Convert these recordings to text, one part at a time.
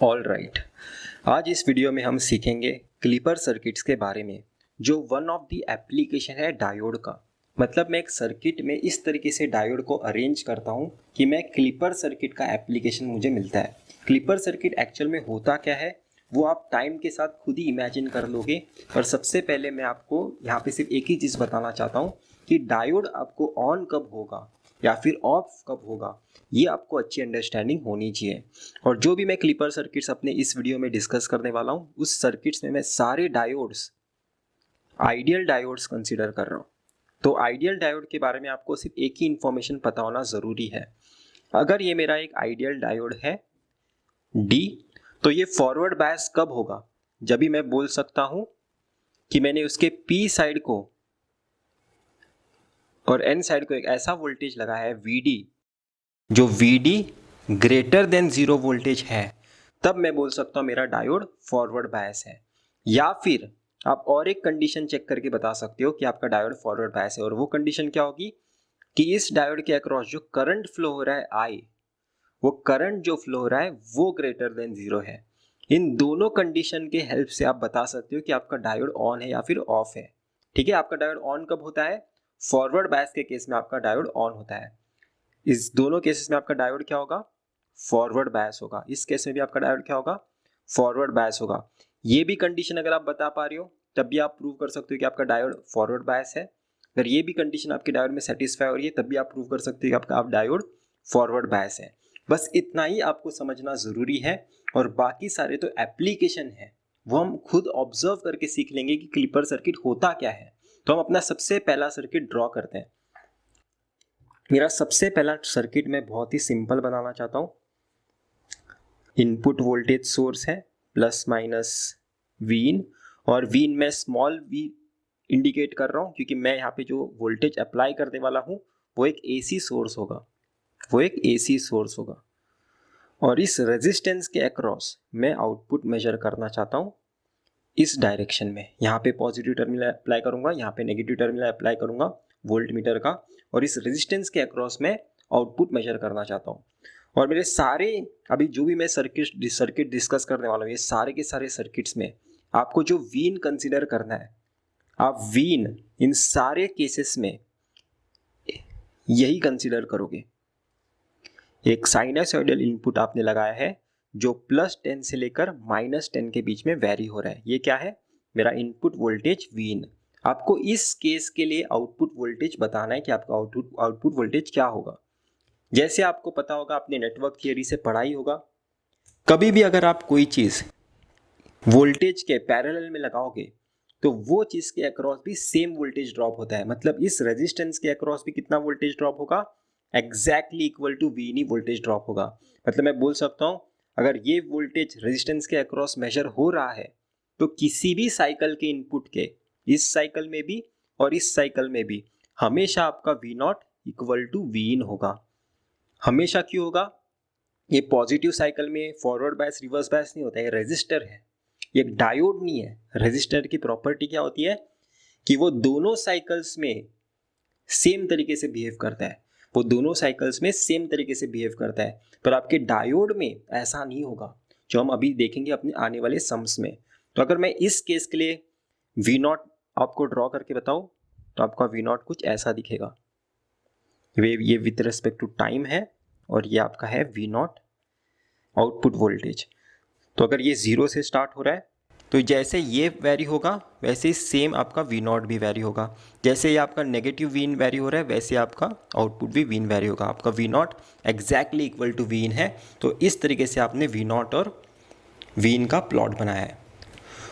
All right, आज इस video में हम सीखेंगे क्लिपर सर्किट्स के बारे में, जो वन ऑफ द एप्लीकेशन है डायोड का। मतलब मैं एक सर्किट में इस तरीके से डायोड को अरेंज करता हूँ कि मैं क्लिपर सर्किट का एप्लीकेशन मुझे मिलता है। क्लिपर सर्किट एक्चुअल में होता क्या है वो आप टाइम के साथ खुद ही इमेजिन कर लोगे। और सबसे पहले मैं आपको यहाँ पे सिर्फ एक ही चीज़ बताना चाहता हूँ कि डायोड आपको ऑन कब होगा या फिर ऑफ कब होगा, ये आपको अच्छी अंडरस्टैंडिंग होनी चाहिए। और जो भी मैं क्लिपर सर्किट्स अपने इस वीडियो में डिस्कस करने वाला हूँ, उस सर्किट्स में मैं सारे डायोड्स आइडियल डायोड्स कंसीडर कर रहा हूँ। तो आइडियल डायोड के बारे में आपको सिर्फ एक ही इंफॉर्मेशन पता होना ज़रूरी है। अगर ये मेरा एक आइडियल डायोड है डी, तो ये फॉरवर्ड बायस कब होगा? जब भी मैं बोल सकता हूँ कि मैंने उसके पी साइड को और एन साइड को एक ऐसा वोल्टेज लगाया है VD, जो VD ग्रेटर देन 0 वोल्टेज है, तब मैं बोल सकता हूँ मेरा डायोड फॉरवर्ड बायस है। या फिर आप और एक कंडीशन चेक करके बता सकते हो कि आपका डायोड फॉरवर्ड बायस है, और वो कंडीशन क्या होगी कि इस डायोड के अक्रॉस जो करंट फ्लो हो रहा है I, वो करंट जो फ्लो हो रहा है वो ग्रेटर देन 0 है। इन दोनों कंडीशन के हेल्प से आप बता सकते हो कि आपका डायोड ऑन है या फिर ऑफ है। ठीक है, आपका डायोड ऑन कब होता है? फॉरवर्ड बायस के केस में आपका डायोड ऑन होता है। इस दोनों केसेस में आपका डायोड क्या होगा? फॉरवर्ड बायस होगा। इस केस में भी आपका डायोड क्या होगा? फॉरवर्ड बायस होगा। ये भी कंडीशन अगर आप बता पा रहे हो तब भी आप प्रूव कर सकते हो कि आपका डायोड फॉरवर्ड बायस है। अगर ये भी कंडीशन आपके डायोड में सेटिस्फाई हो रही है तब भी आप प्रूव कर सकते हो कि आपका डायोड फॉरवर्ड बायस है। बस इतना ही आपको समझना ज़रूरी है, और बाकी सारे तो एप्लीकेशन है वो हम खुद ऑब्जर्व करके सीख लेंगे कि क्लिपर सर्किट होता क्या है। तो हम अपना सबसे पहला सर्किट ड्रॉ करते हैं। मेरा सबसे पहला सर्किट मैं बहुत ही सिंपल बनाना चाहता हूँ। इनपुट वोल्टेज सोर्स है प्लस माइनस वीन, और वीन में स्मॉल वी इंडिकेट कर रहा हूँ क्योंकि मैं यहाँ पे जो वोल्टेज अप्लाई करने वाला हूँ वो एक AC सोर्स होगा, वो एक AC सोर्स होगा। और इस रेजिस्टेंस के अक्रॉस मैं आउटपुट मेजर करना चाहता हूँ इस डायरेक्शन में। यहाँ पे पॉजिटिव टर्मिनल अप्लाई करूँगा, यहाँ पे नेगेटिव टर्मिनल अप्लाई करूँगा वोल्ट मीटर का, और इस रेजिस्टेंस के अक्रॉस में आउटपुट मेजर करना चाहता हूँ। और मेरे सारे अभी जो भी मैं सर्किट डिस्कस करने वाला हूँ, ये सारे के सारे सर्किट्स में आपको जो वीन कंसिडर करना है, आप वीन इन सारे केसेस में यही कंसिडर करोगे। एक साइनसॉइडल इनपुट आपने लगाया है जो +10 से लेकर -10 के बीच में वेरी हो रहा है। ये क्या है? मेरा इनपुट वोल्टेज वीन। आपको इस केस के लिए आउटपुट वोल्टेज बताना है कि आपका आउटपुट वोल्टेज क्या होगा। जैसे आपको पता होगा, आपने नेटवर्क थियरी से पढ़ा ही होगा, कभी भी अगर आप कोई चीज़ वोल्टेज के पैरेलल में लगाओगे तो वो चीज़ के अक्रॉस भी सेम वोल्टेज ड्रॉप होता है। मतलब इस रेजिस्टेंस के अक्रॉस भी कितना वोल्टेज ड्रॉप होगा? एग्जैक्टली इक्वल टू वीन ही वोल्टेज ड्रॉप होगा। मतलब मैं बोल सकता हूँ, अगर ये वोल्टेज रेजिस्टेंस के अक्रॉस मेजर हो रहा है तो किसी भी साइकिल के इनपुट के, इस साइकिल में भी और इस साइकिल में भी, हमेशा आपका V0 इक्वल टू वीन होगा। हमेशा क्यों होगा? ये पॉजिटिव साइकिल में फॉरवर्ड बायस रिवर्स बायस नहीं होता है, ये रेजिस्टर है, ये डायोड नहीं है। रेजिस्टर की प्रॉपर्टी क्या होती है कि वो दोनों साइकिल्स में सेम तरीके से बिहेव करता है, वो दोनों साइकिल्स में सेम तरीके से बिहेव करता है। पर आपके डायोड में ऐसा नहीं होगा, जो हम अभी देखेंगे अपने आने वाले सम्स में। तो अगर मैं इस केस के लिए V0 आपको ड्रॉ करके बताऊं तो आपका V0 कुछ ऐसा दिखेगा। ये विथ रिस्पेक्ट टू टाइम है, और ये आपका है V0 आउटपुट वोल्टेज। तो अगर ये 0 से स्टार्ट हो रहा है तो जैसे ये वेरी होगा वैसे ही सेम आपका V0 भी वेरी होगा। जैसे ये आपका नेगेटिव वीन वेरी हो रहा है वैसे आपका आउटपुट भी वीन वेरी होगा। आपका V0 exactly equal to Wien है। तो इस तरीके से आपने V0 और वीन का प्लॉट बनाया है।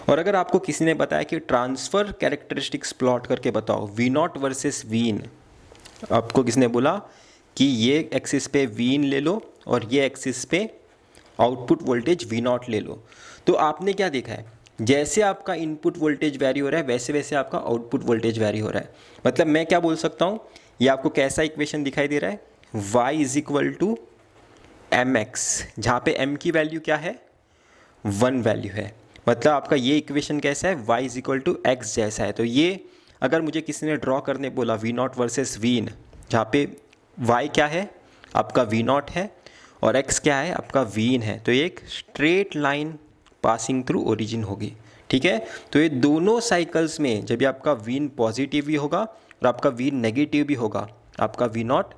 और अगर आपको किसी ने बताया कि ट्रांसफ़र कैरेक्टरिस्टिक्स प्लॉट करके बताओ V0 वर्सेस वीन, आपको किसने बोला कि ये एक्सिस पे वीन ले लो और ये एक्सिस पे आउटपुट वोल्टेज V0 ले लो, तो आपने क्या देखा है? जैसे आपका इनपुट वोल्टेज वेरी हो रहा है वैसे वैसे आपका आउटपुट वोल्टेज वेरी हो रहा है। मतलब मैं क्या बोल सकता हूँ, ये आपको कैसा इक्वेशन दिखाई दे रहा है? y is equal to mx, जहाँ पे m की वैल्यू क्या है? 1 वैल्यू है। मतलब आपका ये इक्वेशन कैसा है? y is equal to x जैसा है। तो ये अगर मुझे किसी ने ड्रॉ करने बोला V0 वर्सेस वीन, जहाँ पे y क्या है? आपका V0 है, और x क्या है, आपका वीन है, तो ये एक straight line passing through origin होगी। ठीक है, तो ये दोनों साइकिल्स में जब भी आपका वीन पॉजिटिव भी होगा और आपका वीन नेगेटिव भी होगा, आपका वी नॉट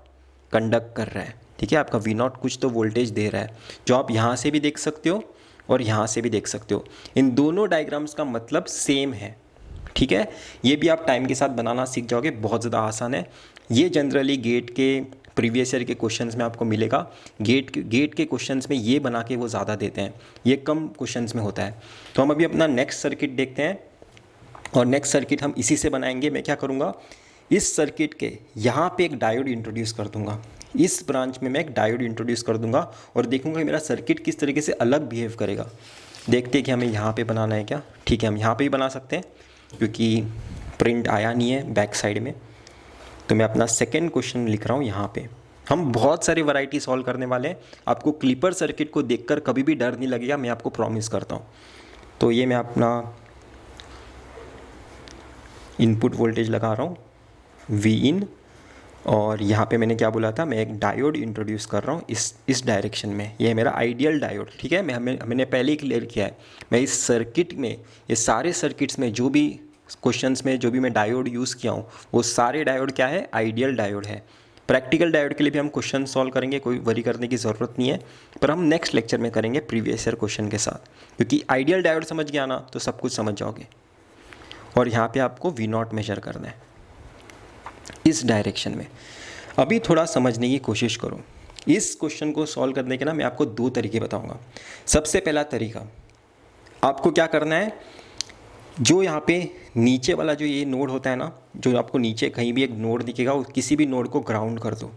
कंडक्ट कर रहा है। ठीक है, आपका वी नॉट कुछ तो वोल्टेज दे रहा है, जो आप यहाँ से भी देख सकते हो और यहाँ से भी देख सकते हो। इन दोनों डायग्राम्स का मतलब सेम है। ठीक है, ये भी आप टाइम के साथ बनाना सीख जाओगे, बहुत ज़्यादा आसान है। ये जनरली गेट के प्रीवियस ईयर के क्वेश्चंस में आपको मिलेगा। गेट के क्वेश्चंस में ये बना के वो ज़्यादा देते हैं, ये कम क्वेश्चंस में होता है। तो हम अभी अपना नेक्स्ट सर्किट देखते हैं, और नेक्स्ट सर्किट हम इसी से बनाएंगे। मैं क्या करूँगा, इस सर्किट के यहाँ पे एक डायोड इंट्रोड्यूस कर दूंगा, इस ब्रांच में मैं एक डायोड इंट्रोड्यूस कर दूंगा और देखूंगा कि मेरा सर्किट किस तरीके से अलग बिहेव करेगा। देखते हैं कि हमें यहाँ पे बनाना है क्या। ठीक है, हम यहाँ पे भी बना सकते हैं क्योंकि प्रिंट आया नहीं है बैक साइड में। तो मैं अपना सेकेंड क्वेश्चन लिख रहा हूँ यहाँ पे। हम बहुत सारी वैरायटी सॉल्व करने वाले हैं, आपको क्लिपर सर्किट को देखकर कभी भी डर नहीं लगेगा, मैं आपको प्रॉमिस करता हूँ। तो ये मैं अपना इनपुट वोल्टेज लगा रहा हूँ वी इन, और यहाँ पे मैंने क्या बोला था, मैं एक डायोड इंट्रोड्यूस कर रहा हूँ इस डायरेक्शन में। ये है मेरा आइडियल डायोड। ठीक है, मैंने पहले ही क्लियर किया है, मैं इस सर्किट में, ये सारे सर्किट्स में जो भी क्वेश्चंस में जो भी मैं डायोड यूज़ किया हूँ वो सारे डायोड क्या है, आइडियल डायोड है। प्रैक्टिकल डायोड के लिए भी हम क्वेश्चन सॉल्व करेंगे, कोई वरी करने की ज़रूरत नहीं है, पर हम नेक्स्ट लेक्चर में करेंगे प्रीवियस ईयर क्वेश्चन के साथ, क्योंकि आइडियल डायोड समझ गया ना तो सब कुछ समझ जाओगे। और यहाँ पे आपको वी नॉट मेजर करना है इस डायरेक्शन में। अभी थोड़ा समझने की कोशिश करो। इस क्वेश्चन को सॉल्व करने के ना मैं आपको दो तरीके बताऊंगा। सबसे पहला तरीका, आपको क्या करना है, जो यहाँ पे नीचे वाला जो ये नोड होता है ना, जो आपको नीचे कहीं भी एक नोड दिखेगा, किसी भी नोड को ग्राउंड कर दो,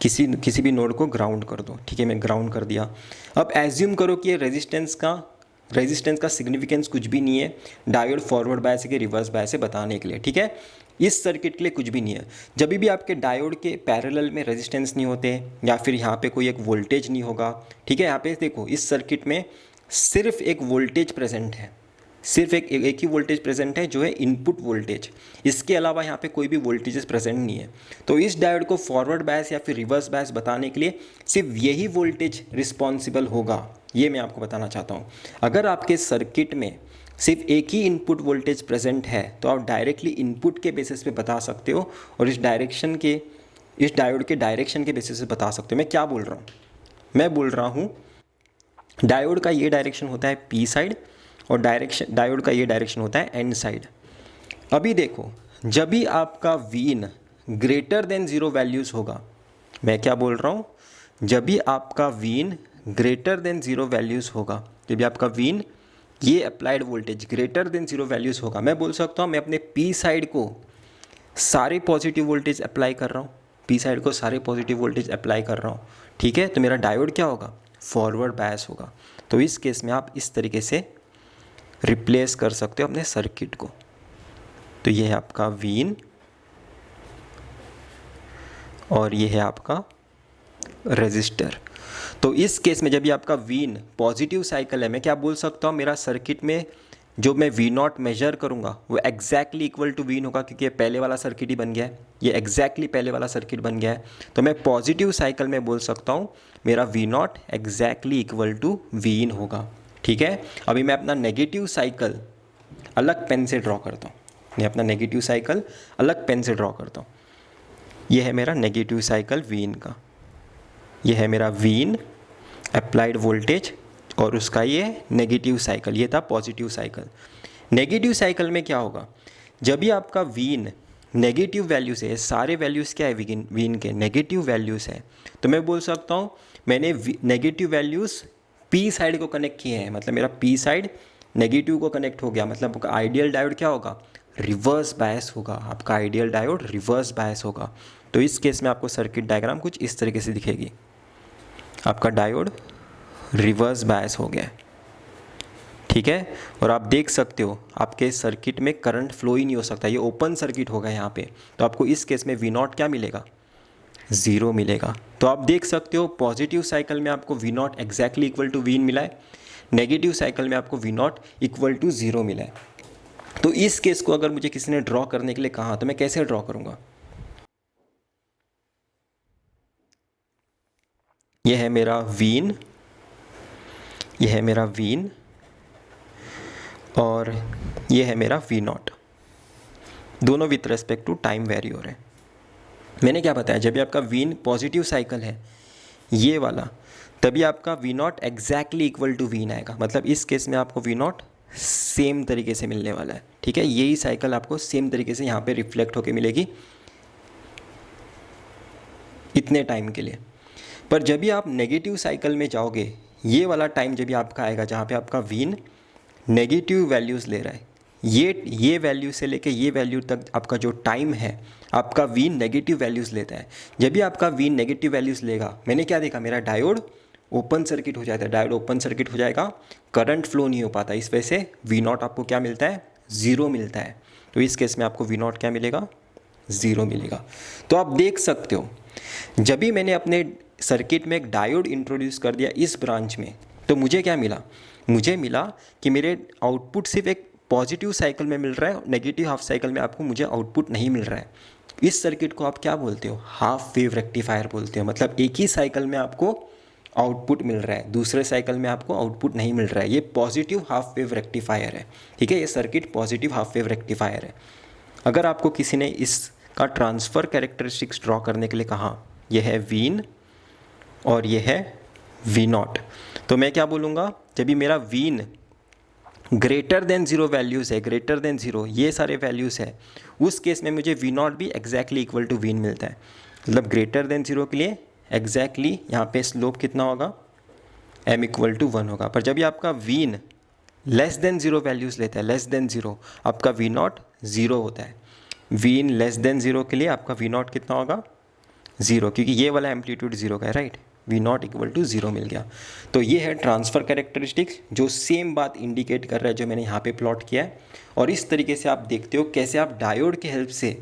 किसी भी नोड को ग्राउंड कर दो। ठीक है, मैं ग्राउंड कर दिया। अब एज्यूम करो कि ये रेजिस्टेंस का सिग्निफिकेंस कुछ भी नहीं है, डायोड फॉरवर्ड बायस के रिवर्स बायस से बताने के लिए। ठीक है, इस सर्किट के लिए कुछ भी नहीं है। जब भी आपके डायोड के पैरेलल में रेजिस्टेंस नहीं होते या फिर यहाँ पे कोई एक वोल्टेज नहीं होगा, ठीक है, यहाँ पे देखो इस सर्किट में सिर्फ एक वोल्टेज प्रेजेंट है, सिर्फ एक ही वोल्टेज प्रेजेंट है जो है इनपुट वोल्टेज, इसके अलावा यहाँ पे कोई भी वोल्टेजेस प्रेजेंट नहीं है। तो इस डायोड को फॉरवर्ड बायस या फिर रिवर्स बायस बताने के लिए सिर्फ यही वोल्टेज रिस्पॉन्सिबल होगा, ये मैं आपको बताना चाहता हूँ। अगर आपके सर्किट में सिर्फ एक ही इनपुट वोल्टेज प्रेजेंट है तो आप डायरेक्टली इनपुट के बेसिस पे बता सकते हो और इस डायोड के डायरेक्शन के बेसिस पे बता सकते हो। मैं क्या बोल रहा हूँ, मैं बोल रहा हूँ डायोड का ये डायरेक्शन होता है पी साइड और डायोड का ये डायरेक्शन होता है एन साइड। अभी देखो, जब भी आपका वीन ग्रेटर देन 0 वैल्यूज़ होगा, मैं क्या बोल रहा हूँ, जब भी आपका वीन ग्रेटर देन 0 वैल्यूज़ होगा, जब भी आपका वीन ये applied voltage greater than 0 values होगा, मैं बोल सकता हूँ मैं अपने पी साइड को सारे पॉजिटिव वोल्टेज अप्लाई कर रहा हूँ, पी साइड को सारे पॉजिटिव वोल्टेज अप्लाई कर रहा हूँ। ठीक है, तो मेरा डायोड क्या होगा, फॉरवर्ड बायस होगा। तो इस केस में आप इस तरीके से रिप्लेस कर सकते हो अपने सर्किट को। तो ये है आपका वीन और ये है आपका रेजिस्टर। तो इस केस में जब भी आपका वीन पॉजिटिव साइकिल है, मैं क्या बोल सकता हूँ, मेरा सर्किट में जो मैं वी नॉट मेजर करूँगा वो एग्जैक्टली इक्वल टू वीन होगा, क्योंकि ये पहले वाला सर्किट ही बन गया है, ये एग्जैक्टली पहले वाला सर्किट बन गया है। तो मैं पॉजिटिव साइकिल में बोल सकता हूँ मेरा V naught exactly equal to Vin होगा। ठीक है, अभी मैं अपना नेगेटिव साइकिल अलग पेन से ड्रॉ करता हूँ, मैं अपना नेगेटिव साइकिल अलग पेन से ड्रॉ करता हूँ। यह है मेरा नेगेटिव साइकिल वीन का, यह है मेरा वीन अप्लाइड वोल्टेज और उसका ये नेगेटिव साइकिल, ये था पॉजिटिव साइकिल। नेगेटिव साइकिल में क्या होगा, जब भी आपका वीन नेगेटिव वैल्यूज़ है, सारे वैल्यूज़ क्या है वीन के नेगेटिव वैल्यूज़ है, तो मैं बोल सकता हूँ मैंने नेगेटिव वैल्यूज़ पी साइड को कनेक्ट किए हैं, मतलब मेरा पी साइड नेगेटिव को कनेक्ट हो गया, मतलब आपका आइडियल डायोड क्या होगा, रिवर्स बायस होगा, आपका आइडियल डायोड रिवर्स बायस होगा। तो इस केस में आपको सर्किट डायग्राम कुछ इस तरीके से दिखेगी, आपका डायोड रिवर्स बायस हो गया। ठीक है, और आप देख सकते हो आपके सर्किट में करंट फ्लो ही नहीं हो सकता, ये ओपन सर्किट होगा यहाँ पे। तो आपको इस केस में वी नॉट क्या मिलेगा, 0 मिलेगा। तो आप देख सकते हो पॉजिटिव साइकिल में आपको V naught exactly equal to Vin मिला है, नेगेटिव साइकिल में आपको वी नॉट इक्वल टू 0 मिला है। तो इस केस को अगर मुझे किसी ने ड्रॉ करने के लिए कहा तो मैं कैसे ड्रॉ करूँगा, ये है मेरा वीन, ये है मेरा वीन, और ये है मेरा वी नॉट। दोनों with respect to time vary हो रहे हैं। मैंने क्या बताया, जब भी आपका वीन पॉजिटिव साइकिल है ये वाला, तभी आपका V naught exactly equal to Vin आएगा। मतलब इस केस में आपको वी नॉट सेम तरीके से मिलने वाला है, ठीक है। यही साइकिल आपको सेम तरीके से यहाँ पे रिफ्लेक्ट होके मिलेगी इतने टाइम के लिए। पर जब भी आप नेगेटिव साइकिल में जाओगे, ये वाला टाइम जब भी आपका आएगा जहाँ पे आपका वीन नेगेटिव वैल्यूज़ ले रहा है, ये वैल्यू से लेके ये वैल्यू तक आपका जो टाइम है, आपका वीन नेगेटिव वैल्यूज़ लेता है। जब भी आपका वीन नेगेटिव वैल्यूज़ लेगा, मैंने क्या देखा, मेरा डायोड ओपन सर्किट हो जाता है। डायोड ओपन सर्किट हो जाएगा, करंट फ्लो नहीं हो पाता, इस वजह से वी नॉट आपको क्या मिलता है, ज़ीरो मिलता है। तो इस केस में आपको वी नॉट क्या मिलेगा, ज़ीरो मिलेगा। तो आप देख सकते हो, जब भी मैंने अपने सर्किट में एक डायोड इंट्रोड्यूस कर दिया इस ब्रांच में, तो मुझे क्या मिला, मुझे मिला कि मेरे आउटपुट सिर्फ एक पॉजिटिव साइकिल में मिल रहा है, नेगेटिव हाफ साइकिल में आपको मुझे आउटपुट नहीं मिल रहा है। इस सर्किट को आप क्या बोलते हो, हाफ वेव रेक्टिफायर बोलते हो। मतलब एक ही साइकिल में आपको आउटपुट मिल रहा है, दूसरे साइकिल में आपको आउटपुट नहीं मिल रहा है। ये पॉजिटिव हाफ वेव रेक्टिफायर है, ठीक है। ये circuit positive half wave rectifier है। अगर आपको किसी ने इसका ट्रांसफ़र कैरेक्टरिस्टिक्स ड्रॉ करने के लिए कहा, यह है वीन और यह है वी नॉट, तो मैं क्या बोलूँगा, जब भी मेरा Vin greater than zero values है, ग्रेटर देन ज़ीरो ये सारे वैल्यूज़ है, उस केस में मुझे वी नॉट भी एग्जैक्टली इक्वल टू वीन मिलता है। मतलब ग्रेटर देन ज़ीरो के लिए एग्जैक्टली यहाँ पे स्लोप कितना होगा, m इक्वल टू 1 होगा। पर जब भी आपका Vin less than zero values लेता है, लेस देन ज़ीरो, आपका वी नॉट ज़ीरो होता है। वीन लेस देन ज़ीरो के लिए आपका वी नॉट कितना होगा, ज़ीरो, क्योंकि ये वाला एम्पलीट्यूड ज़ीरो का है, right. V naught equal to zero मिल गया। तो ये है ट्रांसफ़र कैरेक्टरिस्टिक्स, जो सेम बात इंडिकेट कर रहा है जो मैंने यहाँ पे प्लॉट किया है। और इस तरीके से आप देखते हो कैसे आप डायोड की हेल्प से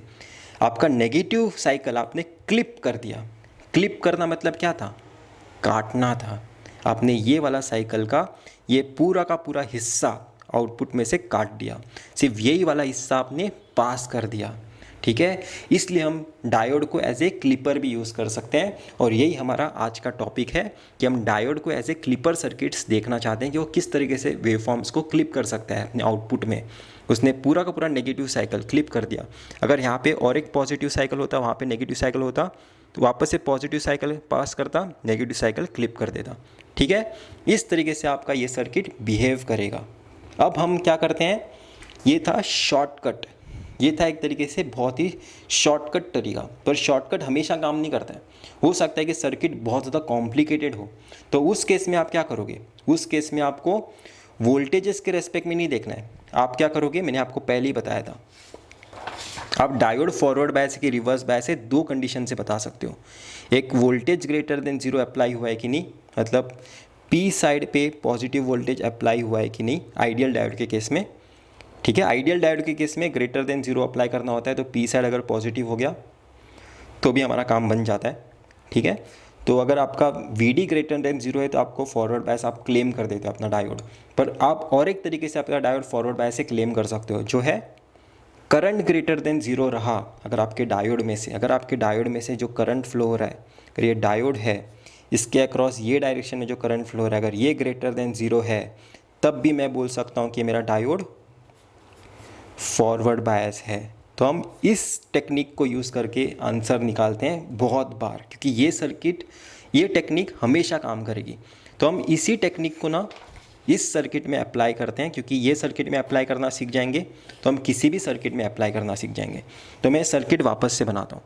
आपका नेगेटिव साइकिल आपने क्लिप कर दिया। क्लिप करना मतलब क्या था, काटना था। आपने ये वाला साइकिल का ये पूरा का पूरा हिस्सा आउटपुट में से काट दिया, सिर्फ यही वाला हिस्सा आपने पास कर दिया, ठीक है। इसलिए हम डायोड को एज ए क्लिपर भी यूज़ कर सकते हैं। और यही हमारा आज का टॉपिक है कि हम डायोड को एज ए क्लिपर सर्किट्स देखना चाहते हैं कि वो किस तरीके से वेवफॉर्म्स को क्लिप कर सकता है अपने आउटपुट में। उसने पूरा का पूरा नेगेटिव साइकिल क्लिप कर दिया। अगर यहाँ पे और एक पॉजिटिव साइकिल होता, वहाँ पे नेगेटिव साइकिल होता, तो वापस से पॉजिटिव साइकिल पास करता, नेगेटिव साइकिल क्लिप कर देता, ठीक है। इस तरीके से आपका ये सर्किट बिहेव करेगा। अब हम क्या करते हैं, ये था शॉर्टकट, ये था एक तरीके से बहुत ही शॉर्टकट तरीका। पर शॉर्टकट हमेशा काम नहीं करता है। हो सकता है कि सर्किट बहुत ज़्यादा कॉम्प्लिकेटेड हो, तो उस केस में आप क्या करोगे, उस केस में आपको वोल्टेजेस के रेस्पेक्ट में नहीं देखना है। आप क्या करोगे, मैंने आपको पहले ही बताया था, आप डायोड फॉरवर्ड बायस की रिवर्स बायस से दो कंडीशन से बता सकते हो। एक voltage greater than zero apply हुआ है कि नहीं, मतलब पी साइड पे पॉजिटिव वोल्टेज अप्लाई हुआ है कि नहीं, आइडियल डायोड के केस में, ठीक है। आइडियल डायोड के केस में ग्रेटर देन ज़ीरो अप्लाई करना होता है, तो पी साइड अगर पॉजिटिव हो गया तो भी हमारा काम बन जाता है, ठीक है। तो अगर आपका V D greater than zero है तो आपको फॉरवर्ड बायस आप क्लेम कर देते हो अपना डायोड। पर आप और एक तरीके से अपना डायोड फॉरवर्ड बायस से क्लेम कर सकते हो, जो है करंट ग्रेटर देन ज़ीरो रहा अगर आपके डायोड में से, अगर आपके डायोड में से जो करंट फ्लो हो रहा है, अगर ये डायोड है, इसके अक्रॉस ये डायरेक्शन में जो करंट फ्लो हो रहा है, अगर ये ग्रेटर देन ज़ीरो है, तब भी मैं बोल सकता हूँ कि मेरा डायोड फॉरवर्ड बायस है। तो हम इस टेक्निक को यूज़ करके आंसर निकालते हैं बहुत बार, क्योंकि ये सर्किट, ये टेक्निक हमेशा काम करेगी। तो हम इसी टेक्निक को ना इस सर्किट में अप्लाई करते हैं, क्योंकि ये सर्किट में अप्लाई करना सीख जाएंगे तो हम किसी भी सर्किट में अप्लाई करना सीख जाएंगे। तो मैं सर्किट वापस से बनाता हूँ।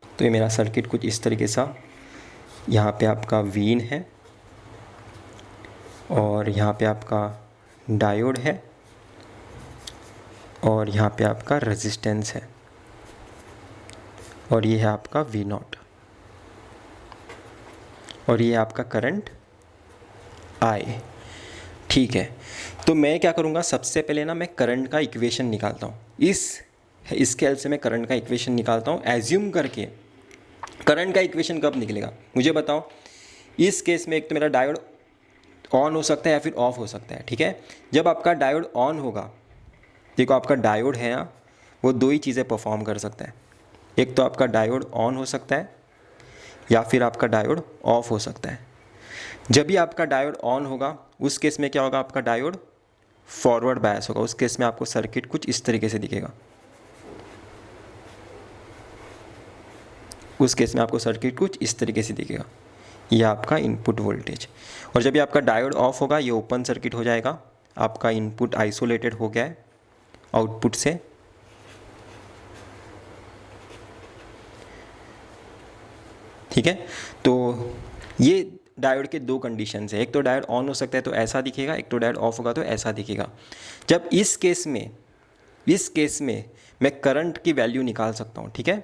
तो ये मेरा सर्किट कुछ इस तरीके सा, यहाँ पे आपका वीन है और यहाँ पे आपका डायोड है और यहाँ पे आपका रेजिस्टेंस है और ये है आपका वी नॉट और ये आपका करंट आई, ठीक है। तो मैं क्या करूँगा, सबसे पहले ना मैं करंट का इक्वेशन निकालता हूँ। इसके हेल्प से मैं करंट का इक्वेशन निकालता हूँ, एज्यूम करके। करंट का इक्वेशन कब निकलेगा मुझे बताओ। इस केस में एक तो मेरा डायोड ऑन हो सकता है या फिर ऑफ हो सकता है, ठीक है। जब आपका डायोड ऑन होगा, देखो आपका डायोड है ना, वो दो ही चीज़ें परफॉर्म कर सकता है। एक तो आपका डायोड ऑन हो सकता है या फिर आपका डायोड ऑफ हो सकता है। जब भी आपका डायोड ऑन होगा उस केस में क्या होगा, आपका डायोड फॉरवर्ड बायस होगा। उस केस में आपको सर्किट कुछ इस तरीके से दिखेगा। उस केस में आपको सर्किट कुछ इस तरीके से दिखेगा। यह आपका इनपुट वोल्टेज। और जब भी आपका डायोड ऑफ होगा ये ओपन सर्किट हो जाएगा। आपका इनपुट आइसोलेटेड हो गया है आउटपुट से। ठीक है, तो ये डायोड के दो कंडीशंस है। एक तो डायोड ऑन हो सकता है तो ऐसा दिखेगा, एक तो डायोड ऑफ होगा तो ऐसा दिखेगा। जब इस केस में मैं करंट की वैल्यू निकाल सकता हूँ। ठीक है,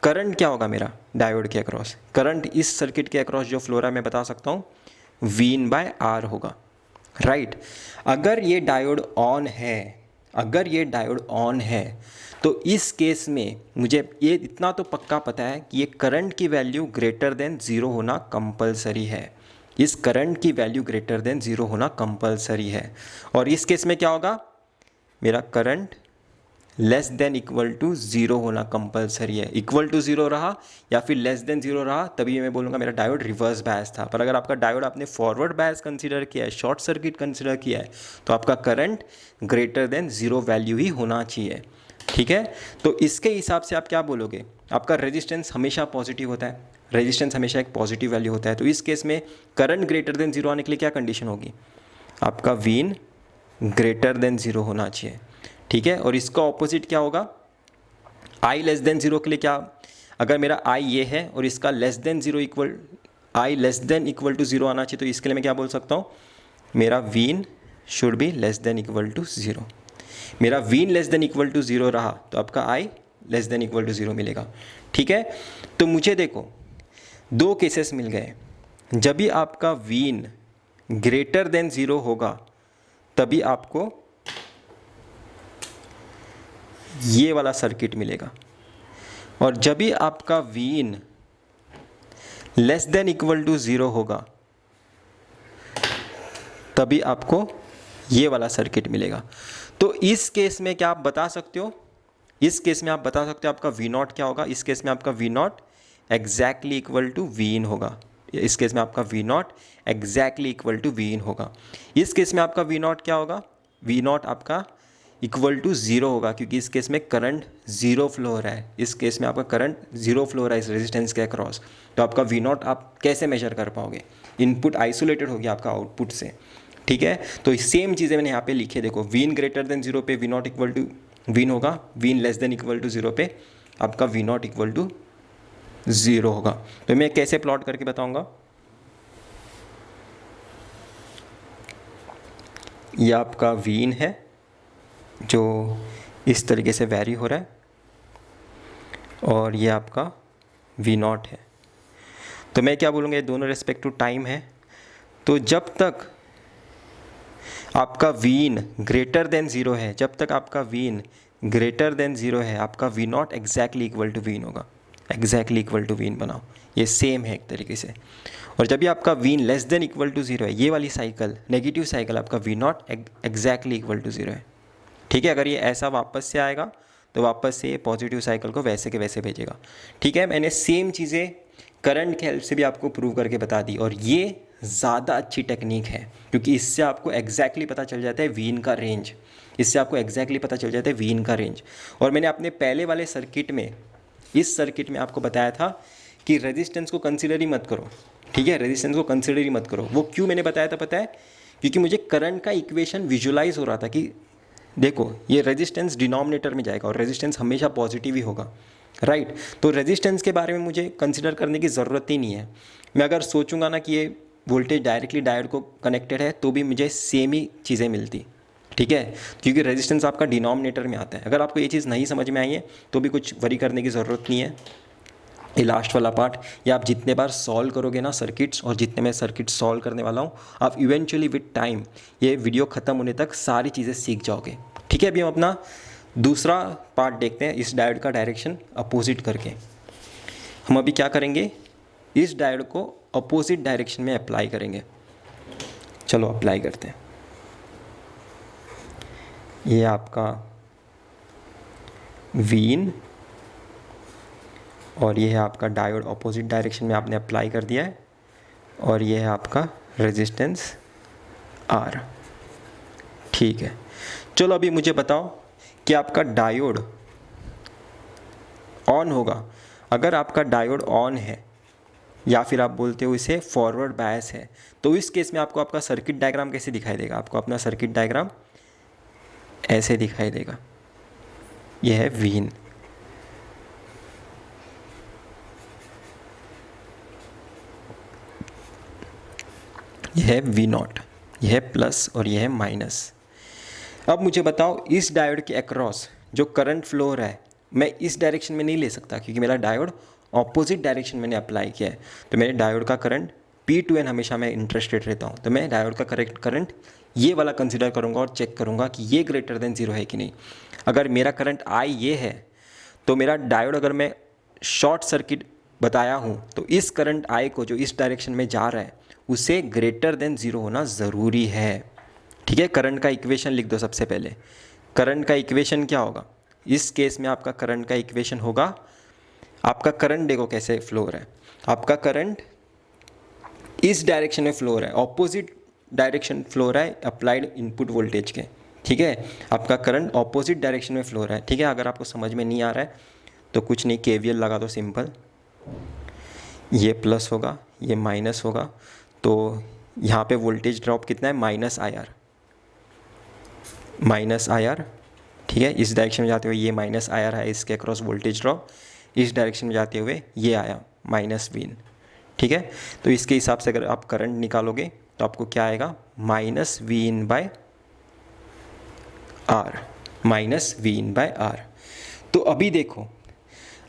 करंट क्या होगा मेरा डायोड के अक्रॉस, करंट इस सर्किट के अक्रॉस जो फ्लो रहा है मैं बता सकता हूँ V/R होगा। राइट, अगर ये डायोड ऑन है तो इस केस में मुझे ये इतना तो पक्का पता है कि ये करंट की वैल्यू ग्रेटर देन 0 होना कंपलसरी है। इस करंट की वैल्यू ग्रेटर देन 0 होना कंपलसरी है। और इस केस में क्या होगा, मेरा current less than equal to 0 होना कंपलसरी है। इक्वल टू 0 रहा या फिर लेस देन 0 रहा तभी मैं बोलूँगा मेरा डायोड रिवर्स बायस था। पर अगर आपका डायोड आपने फॉरवर्ड बायस कंसीडर किया है, शॉर्ट सर्किट कंसीडर किया है, तो आपका करंट ग्रेटर देन 0 वैल्यू ही होना चाहिए। ठीक है, तो इसके हिसाब से आप क्या बोलोगे, आपका रेजिस्टेंस हमेशा पॉजिटिव होता है, रेजिस्टेंस हमेशा एक पॉजिटिव वैल्यू होता है। तो इस केस में करंट ग्रेटर देन 0 आने के लिए क्या कंडीशन होगी, आपका वीन ग्रेटर देन 0 होना चाहिए। ठीक है, और इसका ऑपोजिट क्या होगा, आई लेस देन 0 के लिए क्या, अगर मेरा आई ये है और इसका less than 0 equal I less than equal to 0 आना चाहिए, तो इसके लिए मैं क्या बोल सकता हूँ, मेरा Vin should be less than equal to 0। मेरा Vin less than equal to 0 रहा तो आपका I less than equal to 0 मिलेगा। ठीक है, तो मुझे देखो दो केसेस मिल गए। जब भी आपका वीन ग्रेटर देन 0 होगा तभी आपको ये वाला सर्किट मिलेगा, और जब भी आपका Vin less than equal to 0 होगा तभी आपको ये वाला सर्किट मिलेगा। तो इस केस में क्या आप बता सकते हो, इस केस में आप बता सकते हो आपका V0 क्या होगा। इस केस में आपका V0 exactly equal to Vin होगा। इस केस में आपका V0 exactly equal to Vin होगा। इस केस में आपका V0 क्या होगा, V0 आपका इक्वल टू 0 होगा, क्योंकि इस केस में करंट 0 फ्लो हो रहा है। इस केस में आपका करंट 0 फ्लो हो रहा है इस रेजिस्टेंस के अक्रॉस। तो आपका V0 आप कैसे मेजर कर पाओगे, इनपुट आइसोलेटेड हो गया आपका आउटपुट से। ठीक है, तो सेम चीज़ें मैंने यहाँ पे लिखे, देखो वीन ग्रेटर देन 0 पे V0 इक्वल टू वीन होगा, Vin less than equal to 0 पे आपका V0 इक्वल टू 0 होगा। तो मैं कैसे प्लॉट करके बताऊंगा, ये आपका वीन है जो इस तरीके से वैरी हो रहा है, और ये आपका V0 है। तो मैं क्या बोलूँगा, ये दोनों रेस्पेक्ट टू टाइम है। तो जब तक आपका वीन ग्रेटर देन 0 है, जब तक आपका वीन ग्रेटर देन 0 है, आपका V0 exactly equal to Vin होगा। एग्जैक्टली इक्वल टू वीन बनाओ, ये सेम है एक तरीके से। और जब भी आपका Vin less than equal to 0 है, ये वाली साइकिल नेगेटिव साइकिल, आपका V0 एग्जैक्टली इक्वल टू 0 है। ठीक है, अगर ये ऐसा वापस से आएगा तो वापस से ये पॉजिटिव साइकिल को वैसे के वैसे भेजेगा। ठीक है, मैंने सेम चीज़ें करंट के हेल्प से भी आपको प्रूव करके बता दी, और ये ज़्यादा अच्छी टेक्निक है क्योंकि इससे आपको एग्जैक्टली पता चल जाता है वीन का रेंज। इससे आपको एग्जैक्टली पता चल जाता है वीन का रेंज। और मैंने अपने पहले वाले सर्किट में, इस सर्किट में आपको बताया था कि रेजिस्टेंस को कंसिडर ही मत करो। ठीक है, रेजिस्टेंस को कंसिडर ही मत करो। वो क्यों मैंने बताया था पता है, क्योंकि मुझे करंट का इक्वेशन विजुलाइज हो रहा था कि देखो ये रेजिस्टेंस डिनोमिनेटर में जाएगा और रेजिस्टेंस हमेशा पॉजिटिव ही होगा। राइट, तो रेजिस्टेंस के बारे में मुझे कंसिडर करने की ज़रूरत ही नहीं है। मैं अगर सोचूंगा ना कि ये वोल्टेज डायरेक्टली डायोड को कनेक्टेड है तो भी मुझे सेम ही चीज़ें मिलती। ठीक है, क्योंकि रेजिस्टेंस आपका डिनोमिनेटर में आता है। अगर आपको ये चीज़ नहीं समझ में आई है तो भी कुछ वरी करने की ज़रूरत नहीं है। ये लास्ट वाला पार्ट, ये आप जितने बार सॉल्व करोगे ना सर्किट्स, और जितने मैं सर्किट्स सॉल्व करने वाला हूँ, आप इवेंचुअली विद टाइम ये वीडियो ख़त्म होने तक सारी चीज़ें सीख जाओगे। ठीक है, अभी हम अपना दूसरा पार्ट देखते हैं, इस डायोड का डायरेक्शन अपोजिट करके। हम अभी क्या करेंगे, इस डायोड को अपोजिट डायरेक्शन में अप्लाई करेंगे। चलो अप्लाई करते हैं। ये आपका वीन और ये है आपका डायोड ऑपोजिट डायरेक्शन में आपने अप्लाई कर दिया है, और ये है आपका रेजिस्टेंस R। ठीक है, चलो अभी मुझे बताओ कि आपका डायोड ऑन होगा। अगर आपका डायोड ऑन है या फिर आप बोलते हो इसे फॉरवर्ड बायस है, तो इस केस में आपको आपका सर्किट डायग्राम कैसे दिखाई देगा? आपको अपना सर्किट डायग्राम ऐसे दिखाई देगा। यह है Vin, यह है V0, यह है प्लस और यह है माइनस। अब मुझे बताओ इस डायोड के अक्रॉस जो करंट फ्लो हो रहा है, मैं इस डायरेक्शन में नहीं ले सकता क्योंकि मेरा डायोड ऑपोजिट डायरेक्शन मैंने अप्लाई किया है। तो मेरे डायोड का करंट P2N हमेशा मैं इंटरेस्टेड रहता हूँ, तो मैं डायोड का करेक्ट करंट ये वाला कंसिडर करूँगा और चेक करूँगा कि ये ग्रेटर देन 0 है कि नहीं। अगर मेरा करंट I ये है तो मेरा डायोड, अगर मैं शॉर्ट सर्किट बताया हूँ, तो इस करंट I को जो इस डायरेक्शन में जा रहा है उसे ग्रेटर देन 0 होना ज़रूरी है। ठीक है, करंट का इक्वेशन लिख दो सबसे पहले। करंट का इक्वेशन क्या होगा? इस केस में आपका करंट का इक्वेशन होगा, आपका करंट देखो कैसे फ्लो हो रहा है। आपका करंट इस डायरेक्शन में फ्लो हो रहा है, ऑपोजिट डायरेक्शन फ्लो हो रहा है अप्लाइड इनपुट वोल्टेज के। ठीक है, आपका करंट ऑपोजिट डायरेक्शन में फ्लो हो रहा है। ठीक है, अगर आपको समझ में नहीं आ रहा है तो कुछ नहीं, KVL लगा दो सिंपल। ये प्लस होगा, ये माइनस होगा, तो यहाँ पे वोल्टेज ड्रॉप कितना है? Minus I R. ठीक है, इस डायरेक्शन में जाते हुए ये माइनस आई आर है, इसके अक्रॉस वोल्टेज ड्रॉप। इस डायरेक्शन में जाते हुए ये आया माइनस Vin। ठीक है, तो इसके हिसाब से अगर आप करंट निकालोगे तो आपको क्या आएगा? Minus Vin by R, minus Vin by R। तो अभी देखो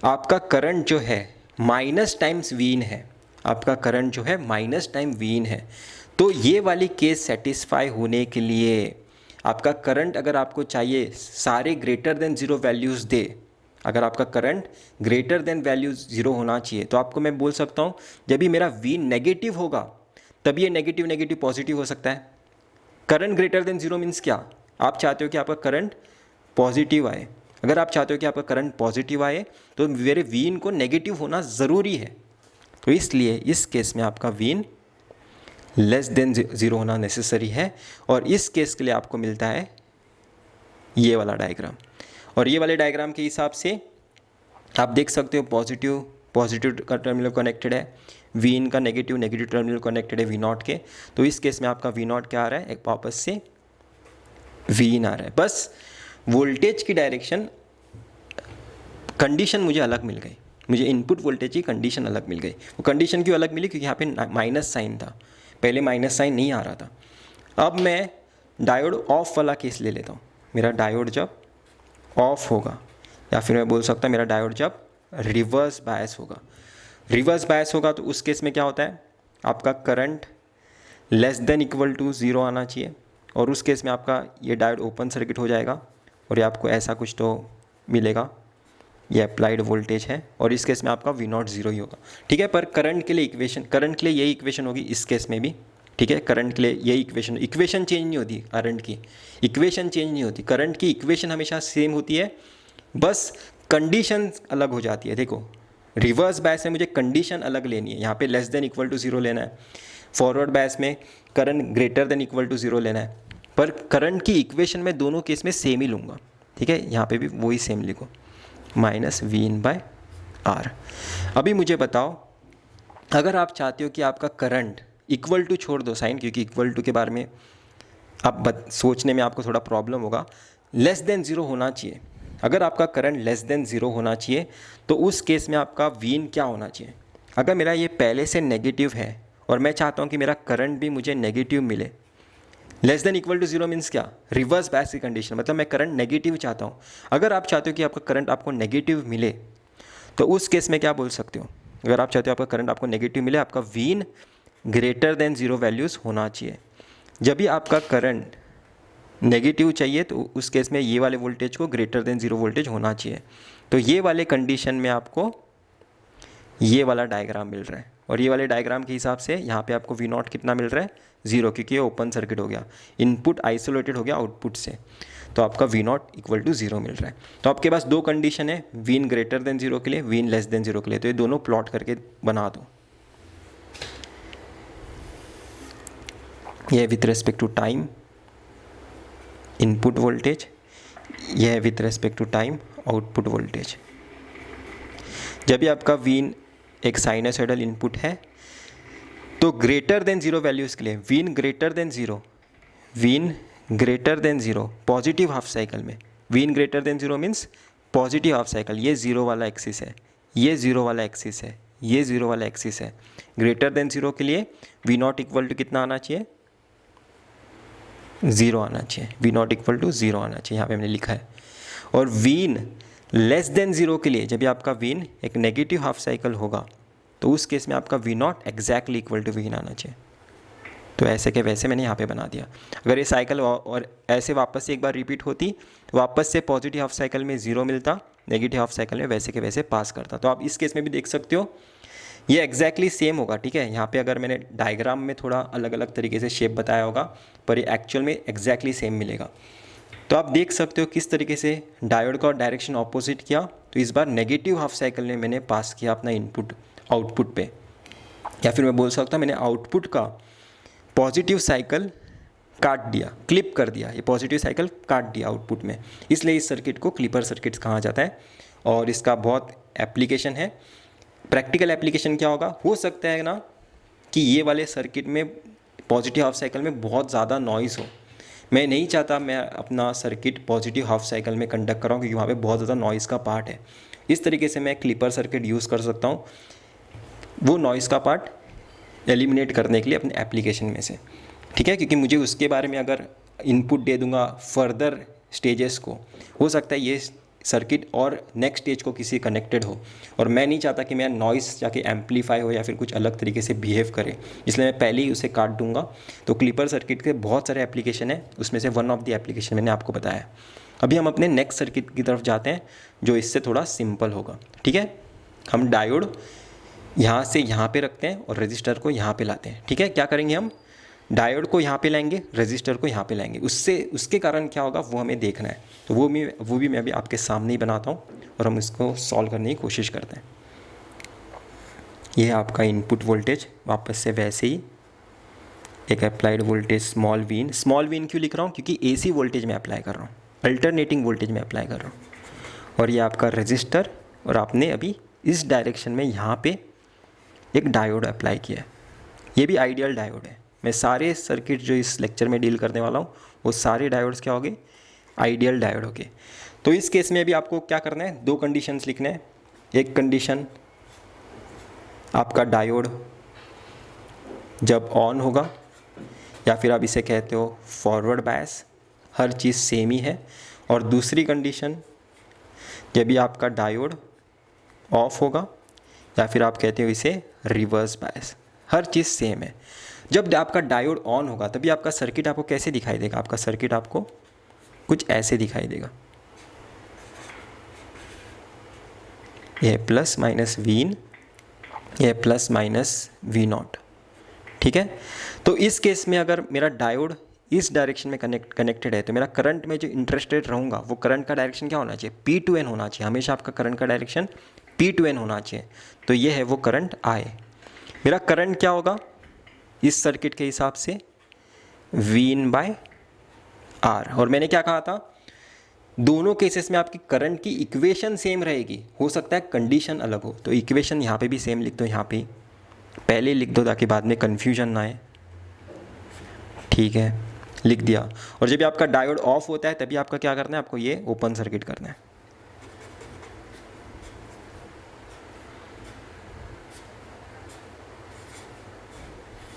आपका करंट जो है माइनस टाइम्स Vin है, आपका करंट जो है माइनस टाइम Vin है। तो ये वाली केस सेटिस्फाई होने के लिए आपका करंट, अगर आपको चाहिए सारे ग्रेटर देन 0 वैल्यूज़ दे, अगर आपका करंट ग्रेटर देन वैल्यूज़ 0 होना चाहिए, तो आपको मैं बोल सकता हूँ जब भी मेरा V नेगेटिव होगा तभी ये नेगेटिव नेगेटिव पॉजिटिव हो सकता है। करंट ग्रेटर देन 0 मीन्स क्या? आप चाहते हो कि आपका करंट पॉजिटिव आए। अगर आप चाहते हो कि आपका करंट पॉजिटिव आए तो मेरे Vin को नेगेटिव होना ज़रूरी है। तो इसलिए इस केस में आपका Vin लेस देन 0 होना नेसेसरी है, और इस केस के लिए आपको मिलता है ये वाला डायग्राम। और ये वाले डायग्राम के हिसाब से आप देख सकते हो पॉजिटिव का टर्मिनल कनेक्टेड है, Vin का नेगेटिव टर्मिनल कनेक्टेड है V0 के। तो इस केस में आपका V0 क्या आ रहा है? एक वापस से Vin आ रहा है। बस वोल्टेज की डायरेक्शन कंडीशन मुझे अलग मिल गई, मुझे इनपुट वोल्टेज की कंडीशन अलग मिल गई। वो कंडीशन क्यों अलग मिली? क्योंकि यहाँ पे माइनस साइन था, पहले माइनस साइन नहीं आ रहा था। अब मैं डायोड ऑफ वाला केस ले लेता हूँ। मेरा डायोड जब ऑफ होगा, या फिर मैं बोल सकता हूँ मेरा डायोड जब रिवर्स बायस होगा। रिवर्स बायस होगा तो उस केस में क्या होता है? आपका current less than equal to 0 आना चाहिए, और उस केस में आपका ये डायोड ओपन सर्किट हो जाएगा और ये आपको ऐसा कुछ तो मिलेगा, ये अप्लाइड वोल्टेज है, और इस केस में आपका V0 0 ही होगा। ठीक है, पर करंट के लिए यही इक्वेशन होगी इस केस में भी। ठीक है, करंट के लिए यही इक्वेशन चेंज नहीं होती, करंट की इक्वेशन चेंज नहीं होती, करंट की इक्वेशन हमेशा सेम होती है, बस कंडीशन अलग हो जाती है। देखो रिवर्स बायस में मुझे कंडीशन अलग लेनी है, यहाँ पे लेस देन इक्वल टू 0 लेना है। फॉरवर्ड बायस में current greater than equal to 0 लेना है, पर करंट की इक्वेशन में दोनों केस में सेम ही लूँगा। ठीक है, यहाँ पे भी वही सेम लिखो, माइनस Vin बाय R। अभी मुझे बताओ, अगर आप चाहते हो कि आपका करंट इक्वल टू छोड़ दो साइन, क्योंकि इक्वल टू के बारे में आप सोचने में आपको थोड़ा प्रॉब्लम होगा, लेस देन 0 होना चाहिए। अगर आपका करंट लेस देन 0 होना चाहिए तो उस केस में आपका Vin क्या होना चाहिए? अगर मेरा ये पहले से नेगेटिव है और मैं चाहता हूँ कि मेरा करंट भी मुझे नेगेटिव मिले, less than equal to 0 means क्या? रिवर्स बायस की कंडीशन, मतलब मैं करंट नेगेटिव चाहता हूँ। अगर आप चाहते हो कि आपका करंट आपको नेगेटिव मिले तो उस केस में क्या बोल सकते हो? अगर आप चाहते हो आपका करंट आपको नेगेटिव मिले, आपका Vin ग्रेटर देन 0 वैल्यूज़ होना चाहिए। जब भी आपका करंट नेगेटिव चाहिए तो उस केस में ये वाले वोल्टेज को ग्रेटर देन 0 वोल्टेज होना चाहिए। तो ये वाले कंडीशन में आपको ये वाला डायग्राम मिल रहा है, और ये वाले डायग्राम के हिसाब से यहाँ पे आपको V0 कितना मिल रहा है? 0, क्योंकि ये ओपन सर्किट हो गया, इनपुट आइसोलेटेड हो गया आउटपुट से। तो आपका वी नॉट इक्वल टू 0 मिल रहा है। तो आपके पास दो कंडीशन है, वीन ग्रेटर देन 0 के लिए, वीन लेस देन 0 के लिए। तो ये दोनों प्लॉट करके बना दो। यह with respect to time input voltage, यह with respect to time output voltage. जब भी आपका वीन एक साइनसॉइडल इनपुट है तो ग्रेटर देन 0 वैल्यूज़ के लिए, V in greater than 0, V in greater than 0 positive half cycle में, V in greater than 0 means positive half cycle. ये 0 वाला एक्सिस है, ये 0 वाला एक्सिस है, ये 0 वाला एक्सिस है। ग्रेटर देन 0 के लिए वी नॉट इक्वल टू कितना आना चाहिए, 0 आना चाहिए। वी नॉट इक्वल टू 0 आना चाहिए, यहाँ पे हमने लिखा है। और वीन लेस देन 0 के लिए, जब भी आपका वीन एक नेगेटिव हाफ साइकिल होगा तो उस केस में आपका V naught exactly equal to Vin आना चाहिए। तो ऐसे के वैसे मैंने यहाँ पे बना दिया। अगर ये साइकिल और ऐसे वापस से एक बार रिपीट होती तो वापस से पॉजिटिव हाफ साइकिल में 0 मिलता, नेगेटिव हाफ साइकिल में वैसे के वैसे पास करता। तो आप इस केस में भी देख सकते हो ये एग्जैक्टली सेम होगा, ठीक है। यहाँ पे अगर मैंने डायग्राम में थोड़ा अलग अलग तरीके से शेप बताया होगा, पर ये एक्चुअल में एग्जैक्टली सेम मिलेगा। तो आप देख सकते हो किस तरीके से डायोड का डायरेक्शन ऑपोजिट किया। तो इस बार नेगेटिव हाफ साइकिल में मैंने पास किया अपना इनपुट आउटपुट पे, या फिर मैं बोल सकता हूँ मैंने आउटपुट का पॉजिटिव साइकिल काट दिया, क्लिप कर दिया। ये पॉजिटिव साइकिल काट दिया आउटपुट में, इसलिए इस सर्किट को क्लिपर सर्किट कहा जाता है। और इसका बहुत एप्लीकेशन है। प्रैक्टिकल एप्लीकेशन क्या होगा, हो सकता है ना कि ये वाले सर्किट में पॉजिटिव हाफ साइकिल में बहुत ज़्यादा नॉइज़ हो। मैं नहीं चाहता मैं अपना सर्किट पॉजिटिव हाफ साइकिल में कंडक्ट कर रहा हूँ, क्योंकि वहाँ पे बहुत ज़्यादा नॉइज़ का पार्ट है। इस तरीके से मैं क्लिपर सर्किट यूज़ कर सकता हूँ वो नॉइज़ का पार्ट एलिमिनेट करने के लिए अपने एप्लीकेशन में से, ठीक है। क्योंकि मुझे उसके बारे में अगर इनपुट दे दूंगा फर्दर स्टेजेस को, हो सकता है ये सर्किट और नेक्स्ट स्टेज को किसी कनेक्टेड हो, और मैं नहीं चाहता कि मेरा नॉइस जाके एम्पलीफाई हो या फिर कुछ अलग तरीके से बिहेव करे, इसलिए मैं पहले ही उसे काट दूंगा। तो क्लिपर सर्किट के बहुत सारे एप्लीकेशन है, उसमें से वन ऑफ द एप्लीकेशन मैंने आपको बताया। अभी हम अपने नेक्स्ट सर्किट की तरफ जाते हैं जो इससे थोड़ा सिंपल होगा, ठीक है। हम डायोड यहाँ से यहाँ पे रखते हैं और रजिस्टर को यहाँ पे लाते हैं, ठीक है। क्या करेंगे हम, डायोड को यहाँ पे लाएंगे, रजिस्टर को यहाँ पे लाएंगे। उसके कारण क्या होगा वो हमें देखना है। तो वो भी मैं अभी आपके सामने ही बनाता हूँ और हम इसको सॉल्व करने की कोशिश करते हैं। ये आपका इनपुट वोल्टेज वापस से वैसे ही एक अप्लाइड वोल्टेज स्मॉल वीन क्यों लिख रहा हूँ, क्योंकि AC वोल्टेज में अप्लाई कर रहा हूँ, अल्टरनेटिंग वोल्टेज में अप्लाई कर रहा हूँ। और ये आपका रजिस्टर, और आपने अभी इस डायरेक्शन में यहाँ पे एक डायोड अप्लाई किया है। ये भी आइडियल डायोड है। मैं सारे सर्किट जो इस लेक्चर में डील करने वाला हूँ वो सारे डायोड्स क्या हो गए, आइडियल डायोड हो गए। तो इस केस में भी आपको क्या करना है, दो कंडीशंस लिखने हैं। एक कंडीशन आपका डायोड जब ऑन होगा, या फिर आप इसे कहते हो फॉरवर्ड बायस, हर चीज़ सेम ही है। और दूसरी कंडीशन जब भी आपका डायोड ऑफ होगा, या फिर आप कहते हो इसे रिवर्स बायस, हर चीज़ सेम है। जब आपका डायोड ऑन होगा तभी आपका सर्किट आपको कैसे दिखाई देगा, आपका सर्किट आपको कुछ ऐसे दिखाई देगा। यह प्लस माइनस वीन, यह प्लस माइनस वी नॉट, ठीक है। तो इस केस में अगर मेरा डायोड इस डायरेक्शन में कनेक्टेड है तो मेरा करंट में जो इंटरेस्टेड रहूँगा वो करंट का डायरेक्शन क्या होना चाहिए, P2N होना चाहिए। हमेशा आपका करंट का डायरेक्शन P2N होना चाहिए। तो ये है वो करंट I। मेरा करंट क्या होगा इस सर्किट के हिसाब से, V/R। और मैंने क्या कहा था, दोनों केसेस में आपकी करंट की इक्वेशन सेम रहेगी। हो सकता है कंडीशन अलग हो, तो इक्वेशन यहाँ पे भी सेम लिख दो, यहाँ पे पहले लिख दो ताकि बाद में कन्फ्यूजन ना आए, ठीक है। लिख दिया। और जब आपका डायोड ऑफ होता है तभी आपका क्या करना है, आपको ये ओपन सर्किट करना है।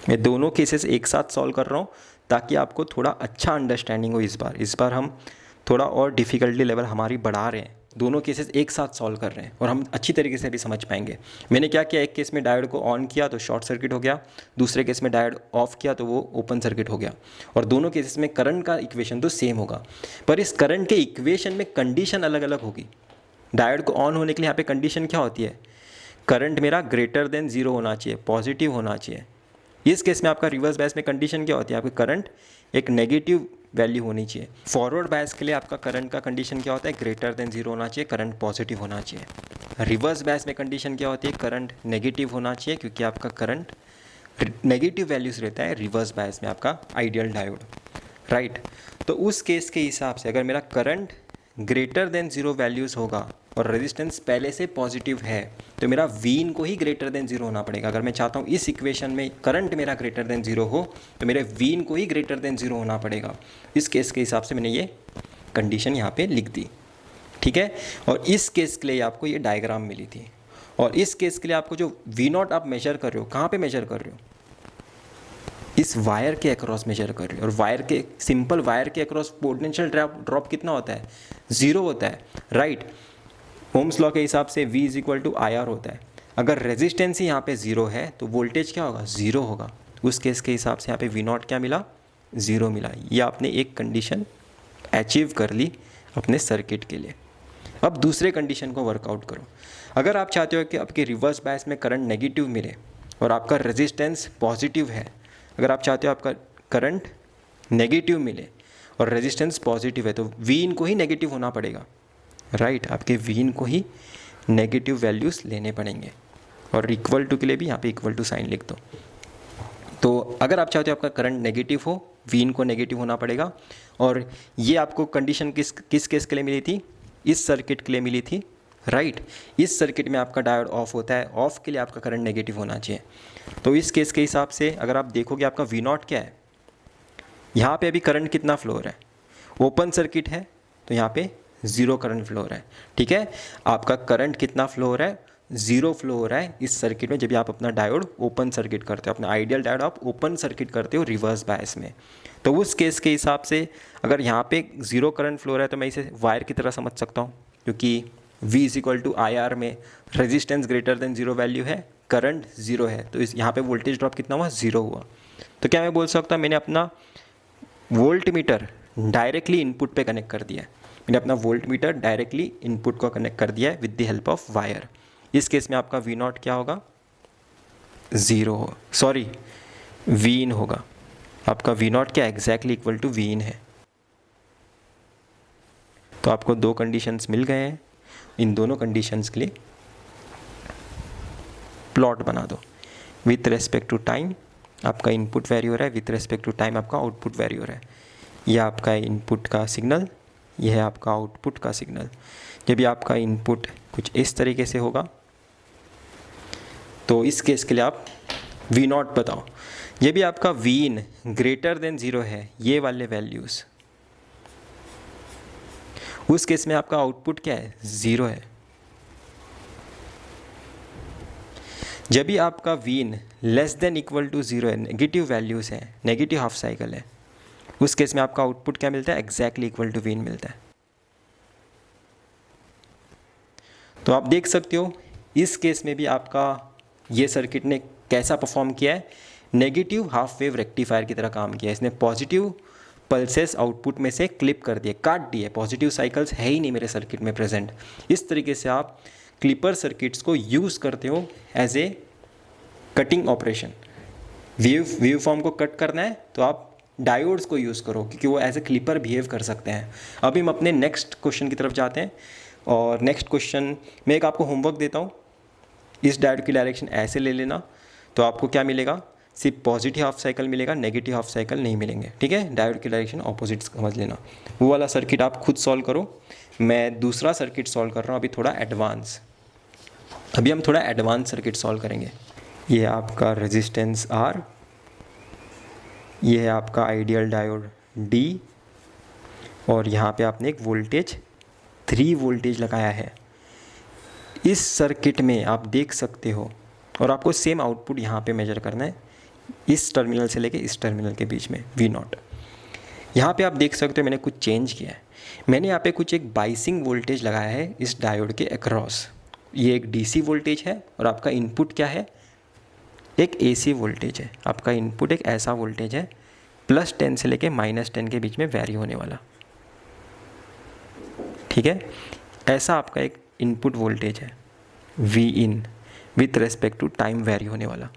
मैं दोनों केसेस एक साथ सॉल्व कर रहा हूँ ताकि आपको थोड़ा अच्छा अंडरस्टैंडिंग हो। इस बार हम थोड़ा और डिफ़िकल्टी लेवल हमारी बढ़ा रहे हैं, दोनों केसेस एक साथ सॉल्व कर रहे हैं और हम अच्छी तरीके से भी समझ पाएंगे। मैंने क्या किया, एक केस में डायोड को ऑन किया तो शॉर्ट सर्किट हो गया, दूसरे केस में डायोड ऑफ किया तो वो ओपन सर्किट हो गया। और दोनों केसेस में करंट का इक्वेशन तो सेम होगा, पर इस करंट के इक्वेशन में कंडीशन अलग अलग होगी। डायोड को ऑन होने के लिए यहाँ पे कंडीशन क्या होती है, करंट मेरा ग्रेटर देन 0 होना चाहिए, पॉजिटिव होना चाहिए। इस केस में आपका रिवर्स बायस में कंडीशन क्या होती है, आपकी करंट एक नेगेटिव वैल्यू होनी चाहिए। फॉरवर्ड बायस के लिए आपका करंट का कंडीशन क्या होता है, ग्रेटर देन जीरो होना चाहिए, करंट पॉजिटिव होना चाहिए। रिवर्स बायस में कंडीशन क्या होती है, करंट नेगेटिव होना चाहिए, क्योंकि आपका करंट नेगेटिव वैल्यूज़ रहता है रिवर्स बायस में आपका आइडियल डायोड, राइट। तो उस केस के हिसाब से अगर मेरा current greater than zero values होगा और रेजिस्टेंस पहले से पॉजिटिव है तो मेरा वीन को ही ग्रेटर देन जीरो होना पड़ेगा। अगर मैं चाहता हूँ इस इक्वेशन में करंट मेरा ग्रेटर देन जीरो हो तो मेरे वीन को ही ग्रेटर देन जीरो होना पड़ेगा। इस केस के हिसाब से मैंने ये कंडीशन यहाँ पे लिख दी, ठीक है। और इस केस के लिए आपको ये डायग्राम मिली थी, और इस केस के लिए आपको जो वी नॉट आप मेजर कर रहे हो, कहाँ पे मेजर कर रहे हो, इस वायर के अक्रॉस मेजर कर रहे हो। और वायर के, सिंपल वायर के अक्रॉस पोटेंशियल ड्रॉप कितना होता है, ज़ीरो होता है, राइट। ओम्स लॉ के हिसाब से V is equal to I R होता है। अगर रेजिस्टेंस ही यहाँ पे ज़ीरो है तो वोल्टेज क्या होगा, ज़ीरो होगा। उस केस के हिसाब से यहाँ पे वी नॉट क्या मिला, ज़ीरो मिला। ये आपने एक कंडीशन अचीव कर ली अपने सर्किट के लिए। अब दूसरे कंडीशन को वर्कआउट करो। अगर आप चाहते हो कि आपके रिवर्स बायस में करंट नेगेटिव मिले और आपका रेजिस्टेंस पॉजिटिव है, अगर आप चाहते हो आपका करंट नेगेटिव मिले और रेजिस्टेंस पॉजिटिव है तो वी इन को ही नेगेटिव होना पड़ेगा, राइट। आपके वी इन को ही नेगेटिव वैल्यूज़ लेने पड़ेंगे। और इक्वल टू के लिए भी यहाँ पे इक्वल टू साइन लिख दो। तो अगर आप चाहते हो आपका करंट नेगेटिव हो, वी इन को नेगेटिव होना पड़ेगा। और ये आपको कंडीशन किस केस के लिए मिली थी, इस सर्किट के लिए मिली थी, राइट। इस सर्किट में आपका डायोड ऑफ होता है, ऑफ के लिए आपका करंट नेगेटिव होना चाहिए। तो इस केस के हिसाब से अगर आप देखोगे आपका वी नॉट क्या है, यहाँ पे अभी करंट कितना फ्लो हो रहा है, ओपन सर्किट है तो यहाँ पे ज़ीरो करंट फ्लो हो रहा है, ठीक है। आपका करंट कितना फ्लो हो रहा है, ज़ीरो फ्लो हो रहा है इस सर्किट में जब आप अपना डायोड ओपन सर्किट करते हो, अपना आइडियल डायोड आप ओपन सर्किट करते हो रिवर्स बायस में। तो उस केस के हिसाब से अगर यहाँ पे ज़ीरो करंट फ्लो हो रहा है तो मैं इसे वायर की तरह समझ सकता हूँ, क्योंकि V is equal to I R में resistance greater than zero value है, करंट ज़ीरो है, तो इस यहाँ पे वोल्टेज ड्रॉप कितना हुआ, ज़ीरो हुआ। तो क्या मैं बोल सकता हूँ मैंने अपना वोल्ट मीटर डायरेक्टली इनपुट पे कनेक्ट कर दिया है, मैंने अपना वोल्ट मीटर डायरेक्टली इनपुट को कनेक्ट कर दिया है with the help of wire. इस केस में आपका वी नॉट क्या होगा, ज़ीरो, सॉरी वी इन होगा। आपका वी नॉट क्या एग्जैक्टली इक्वल टू वी इन है। तो आपको दो कंडीशंस मिल गए हैं। इन दोनों कंडीशंस के लिए प्लॉट बना दो। विथ रेस्पेक्ट टू टाइम आपका इनपुट वेरी हो रहा है, विथ रेस्पेक्ट टू टाइम आपका आउटपुट वेरी हो रहा है। यह आपका इनपुट का सिग्नल, यह है आपका आउटपुट का सिग्नल। जब भी आपका इनपुट कुछ इस तरीके से होगा तो इस केस के लिए आप वी नॉट बताओ। जब भी आपका V in greater than zero है, ये वाले वैल्यूज़, उस केस में आपका आउटपुट क्या है, ज़ीरो है। जब भी आपका V in less than equal to zero है, नेगेटिव वैल्यूज़ है, नेगेटिव हाफ साइकिल है, उस केस में आपका आउटपुट क्या मिलता है, exactly equal to V in मिलता है। तो आप देख सकते हो इस केस में भी आपका ये सर्किट ने कैसा परफॉर्म किया है, नेगेटिव हाफ वेव रेक्टिफायर की तरह काम किया है। इसने पॉजिटिव पल्सेस आउटपुट में से क्लिप कर दिए, काट दिए, पॉजिटिव साइकिल्स है ही नहीं मेरे सर्किट में प्रेजेंट। इस तरीके से आप क्लिपर सर्किट्स को यूज़ करते हो as a cutting operation. Wave form को कट करना है तो आप डायोड्स को यूज़ करो, क्योंकि वो एज ए क्लिपर बिहेव कर सकते हैं। अभी हम अपने नेक्स्ट क्वेश्चन की तरफ जाते हैं, और नेक्स्ट क्वेश्चन में एक आपको होमवर्क देता हूँ। इस डायोड की डायरेक्शन ऐसे ले लेना तो आपको क्या मिलेगा, सिर्फ पॉजिटिव हाफ साइकिल मिलेगा, नेगेटिव हाफ साइकिल नहीं मिलेंगे, ठीक है। डायोड की डायरेक्शन ऑपोजिट समझ लेना। वो वाला सर्किट आप खुद सॉल्व करो, मैं दूसरा सर्किट सॉल्व कर रहा हूँ अभी थोड़ा एडवांस। अभी हम थोड़ा एडवांस सर्किट सॉल्व करेंगे। ये आपका रेजिस्टेंस R, ये है आपका आइडियल डायोड D, और यहाँ पे आपने एक वोल्टेज 3 वोल्टेज लगाया है। इस सर्किट में आप देख सकते हो, और आपको सेम आउटपुट यहाँ पे मेजर करना है, इस टर्मिनल से लेके इस टर्मिनल के बीच में V नॉट। यहाँ पे आप देख सकते हो मैंने कुछ चेंज किया है। मैंने यहाँ पे कुछ एक बाइसिंग वोल्टेज लगाया है इस डायोड के अक्रॉस। ये एक DC वोल्टेज है और आपका इनपुट क्या है, एक AC वोल्टेज है। आपका इनपुट एक ऐसा वोल्टेज है +10 से लेके -10 के बीच में वैरी होने वाला, ठीक है। ऐसा आपका एक इनपुट वोल्टेज है V in with respect to time vary होने वाला।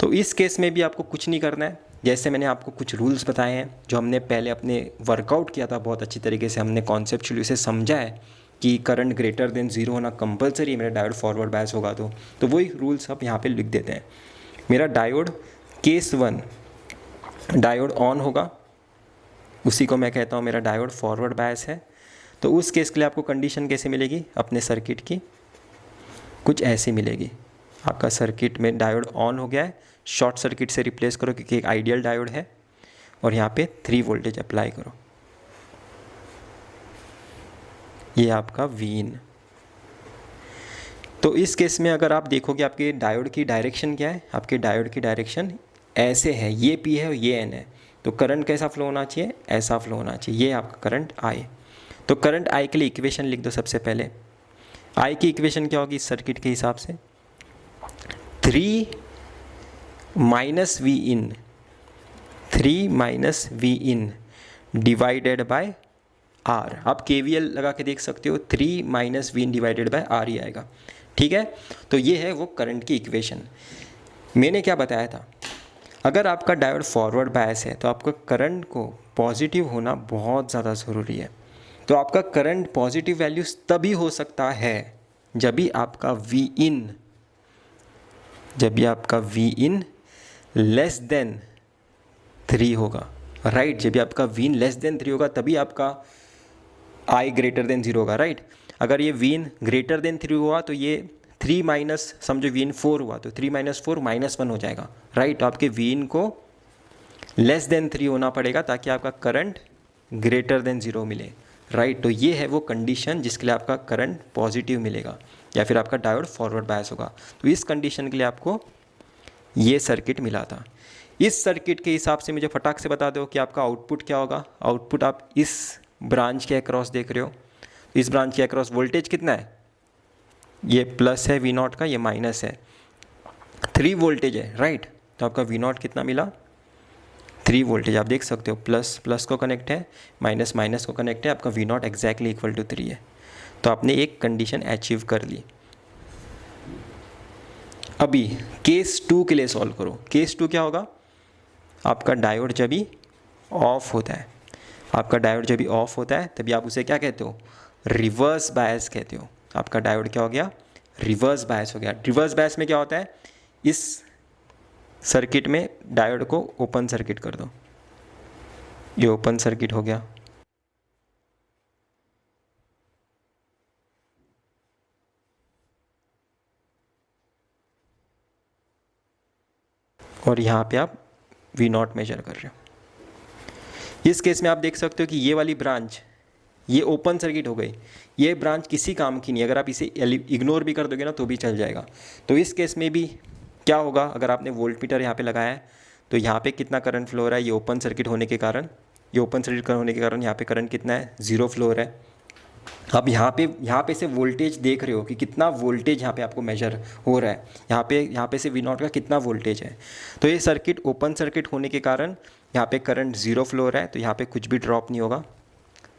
तो इस केस में भी आपको कुछ नहीं करना है, जैसे मैंने आपको कुछ रूल्स बताए हैं जो हमने पहले अपने वर्कआउट किया था, बहुत अच्छी तरीके से हमने कॉन्सेप्चुअली उसे समझा है कि करंट ग्रेटर देन ज़ीरो होना कंपलसरी, मेरा डायोड फॉरवर्ड बायस होगा तो वही रूल्स आप यहाँ पे लिख देते हैं। मेरा डायोड केस 1 डायोड ऑन होगा, उसी को मैं कहता हूँ मेरा डायोड फॉरवर्ड बायस है। तो उस केस के लिए आपको कंडीशन कैसे मिलेगी अपने सर्किट की, कुछ ऐसी मिलेगी। आपका सर्किट में डायोड ऑन हो गया है, शॉर्ट सर्किट से रिप्लेस करो क्योंकि एक आइडियल डायोड है, और यहाँ पे 3 वोल्टेज अप्लाई करो। ये आपका वीन। तो इस केस में अगर आप देखोगे आपके डायोड की डायरेक्शन क्या है, आपके डायोड की डायरेक्शन ऐसे है, ये पी है और ये एन है। तो करंट कैसा फ्लो होना चाहिए, ऐसा फ्लो होना चाहिए, ये आपका करंट आई। तो करंट आई के लिए इक्वेशन लिख दो सबसे पहले। आई की इक्वेशन क्या होगी इस सर्किट के हिसाब से, 3 minus V in, 3 minus V in divided by R. आप KVL लगा के देख सकते हो, 3 minus V in divided by R ही आएगा। ठीक है, तो ये है वो करंट की इक्वेशन। मैंने क्या बताया था, अगर आपका डायोड फॉरवर्ड बायस है तो आपका करंट को पॉजिटिव होना बहुत ज़्यादा ज़रूरी है। तो आपका करंट पॉजिटिव वैल्यूज तभी हो सकता है जब भी आपका वी इन लेस देन 3 होगा, राइट। जब भी आपका वी इन लेस देन 3 होगा तभी आपका आई ग्रेटर देन 0 होगा, राइट। अगर ये वी इन ग्रेटर देन 3 हुआ तो ये 3 माइनस, समझो वी इन 4 हुआ तो 3 माइनस 4 -1 हो जाएगा, राइट। तो आपके वी इन को लेस देन 3 होना पड़ेगा ताकि आपका करंट ग्रेटर देन 0 मिले, राइट। तो ये है वो कंडीशन जिसके लिए आपका करंट पॉजिटिव मिलेगा या फिर आपका डायोड फॉरवर्ड बायस होगा। तो इस कंडीशन के लिए आपको ये सर्किट मिला था। इस सर्किट के हिसाब से मुझे फटाक से बता दो कि आपका आउटपुट क्या होगा। आउटपुट आप इस ब्रांच के अक्रॉस देख रहे हो, इस ब्रांच के अक्रॉस वोल्टेज कितना है, ये प्लस है वी नॉट का, ये माइनस है, 3 वोल्टेज है, राइट। तो आपका वी नॉट कितना मिला, 3 वोल्टेज। आप देख सकते हो प्लस प्लस को कनेक्ट है, माइनस माइनस को कनेक्ट है, आपका V naught exactly equal to 3 है। तो आपने एक कंडीशन अचीव कर ली। अभी केस 2 के लिए सॉल्व करो। केस 2 क्या होगा, आपका डायोड जब भी ऑफ होता है, आपका डायोड जब भी ऑफ होता है तभी आप उसे क्या कहते हो, रिवर्स बायस कहते हो। आपका डायोड क्या हो गया, रिवर्स बायस हो गया। रिवर्स बायस में क्या होता है, इस सर्किट में डायोड को ओपन सर्किट कर दो, ये ओपन सर्किट हो गया। और यहाँ पे आप वी नॉट मेजर कर रहे हो। इस केस में आप देख सकते हो कि ये वाली ब्रांच ये ओपन सर्किट हो गई, ये ब्रांच किसी काम की नहीं, अगर आप इसे इग्नोर भी कर दोगे ना तो भी चल जाएगा। तो इस केस में भी क्या होगा, अगर आपने वोल्ट मीटर यहाँ पे लगाया है तो यहाँ पे कितना करंट फ्लो हो रहा है, ये ओपन सर्किट होने के कारण, ये ओपन सर्किट होने के कारण यहाँ पे करंट कितना है, 0 फ्लो हो रहा है। अब यहाँ पे से वोल्टेज देख रहे हो कि कितना वोल्टेज यहाँ पे आपको मेजर हो रहा है, यहाँ पे से वी नॉट का कितना वोल्टेज है। तो ये सर्किट ओपन सर्किट होने के कारण यहाँ पे करंट 0 फ्लो हो रहा है, तो यहाँ पे कुछ भी ड्रॉप नहीं होगा,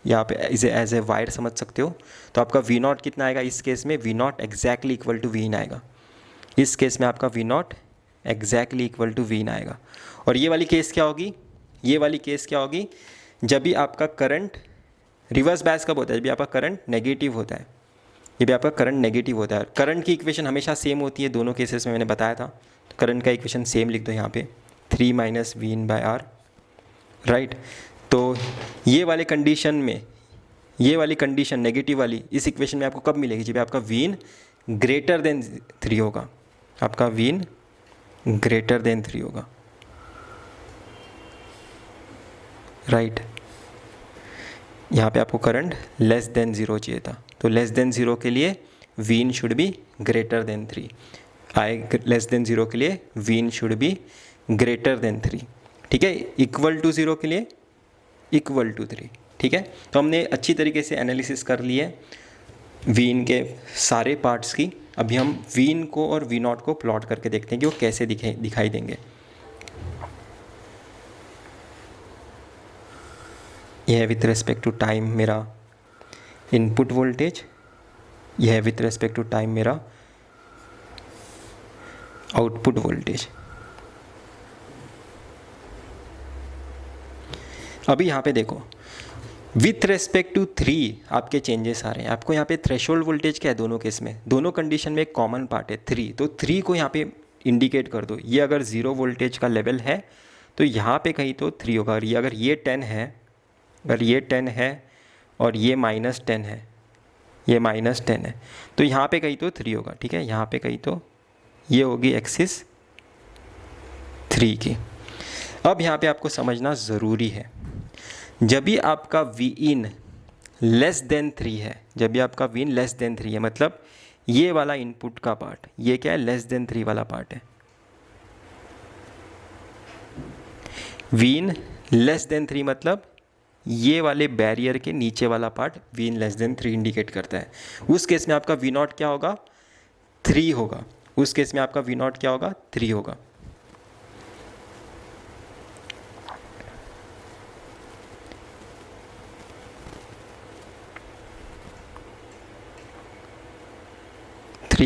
यहाँ पे इसे एज ए वायर समझ सकते हो। तो आपका वी नॉट कितना आएगा इस केस में, V naught exactly equal to V in आएगा। इस केस में आपका V naught exactly equal to V in आएगा। और ये वाली केस क्या होगी, ये वाली केस क्या होगी, जब भी आपका करंट रिवर्स बायस कब होता है, जब भी आपका करंट नेगेटिव होता है, जब भी आपका करंट नेगेटिव होता है। करंट की इक्वेशन हमेशा सेम होती है दोनों केसेस में, मैंने बताया था। करंट का इक्वेशन सेम लिख दो यहाँ पे, 3 minus V in by R, right. तो ये वाले कंडीशन में, ये वाली कंडीशन नेगेटिव वाली इस इक्वेशन में आपको कब मिलेगी, जब आपका वी इन ग्रेटर देन 3 होगा, आपका वी इन ग्रेटर देन 3 होगा, राइट। यहाँ पे आपको करंट लेस देन 0 चाहिए था, तो लेस देन 0 के लिए V in should be greater than 3, I less than 0 के लिए V in should be greater than 3, ठीक है। इक्वल टू 0 के लिए इक्वल टू 3, ठीक है। तो हमने अच्छी तरीके से एनालिसिस कर ली है वी इन के सारे पार्ट्स की। अभी हम वी इन को और वी नॉट को प्लॉट करके देखते हैं कि वो कैसे दिखाई देंगे। यह है विथ रेस्पेक्ट टू टाइम मेरा इनपुट वोल्टेज, यह है विथ रेस्पेक्ट टू टाइम मेरा आउटपुट वोल्टेज। अभी यहाँ पे देखो, विथ रेस्पेक्ट टू 3 आपके चेंजेस आ रहे हैं। आपको यहाँ पे थ्रेशोल्ड वोल्टेज क्या है दोनों केस में, दोनों कंडीशन में एक कॉमन पार्ट है 3, तो 3 को यहाँ पे इंडिकेट कर दो। ये अगर 0 वोल्टेज का लेवल है तो यहाँ पे कहीं तो 3 होगा। और ये अगर ये 10 है, अगर ये 10 है और ये -10 है, ये -10 है, तो यहाँ पे कहीं तो 3 होगा। ठीक है, यहाँ पे कहीं तो ये होगी एक्सिस 3 की। अब यहाँ पे आपको समझना ज़रूरी है, जब भी आपका Vin लेस देन 3 है, जब भी आपका Vin लेस देन 3 है, मतलब ये वाला इनपुट का पार्ट, ये क्या है, लेस देन 3 वाला पार्ट है। Vin लेस देन 3 मतलब ये वाले बैरियर के नीचे वाला part Vin less then 3 indicate करता है। उस केस में आपका V0 क्या होगा, 3 होगा। उस केस में आपका V0 क्या होगा, 3 होगा।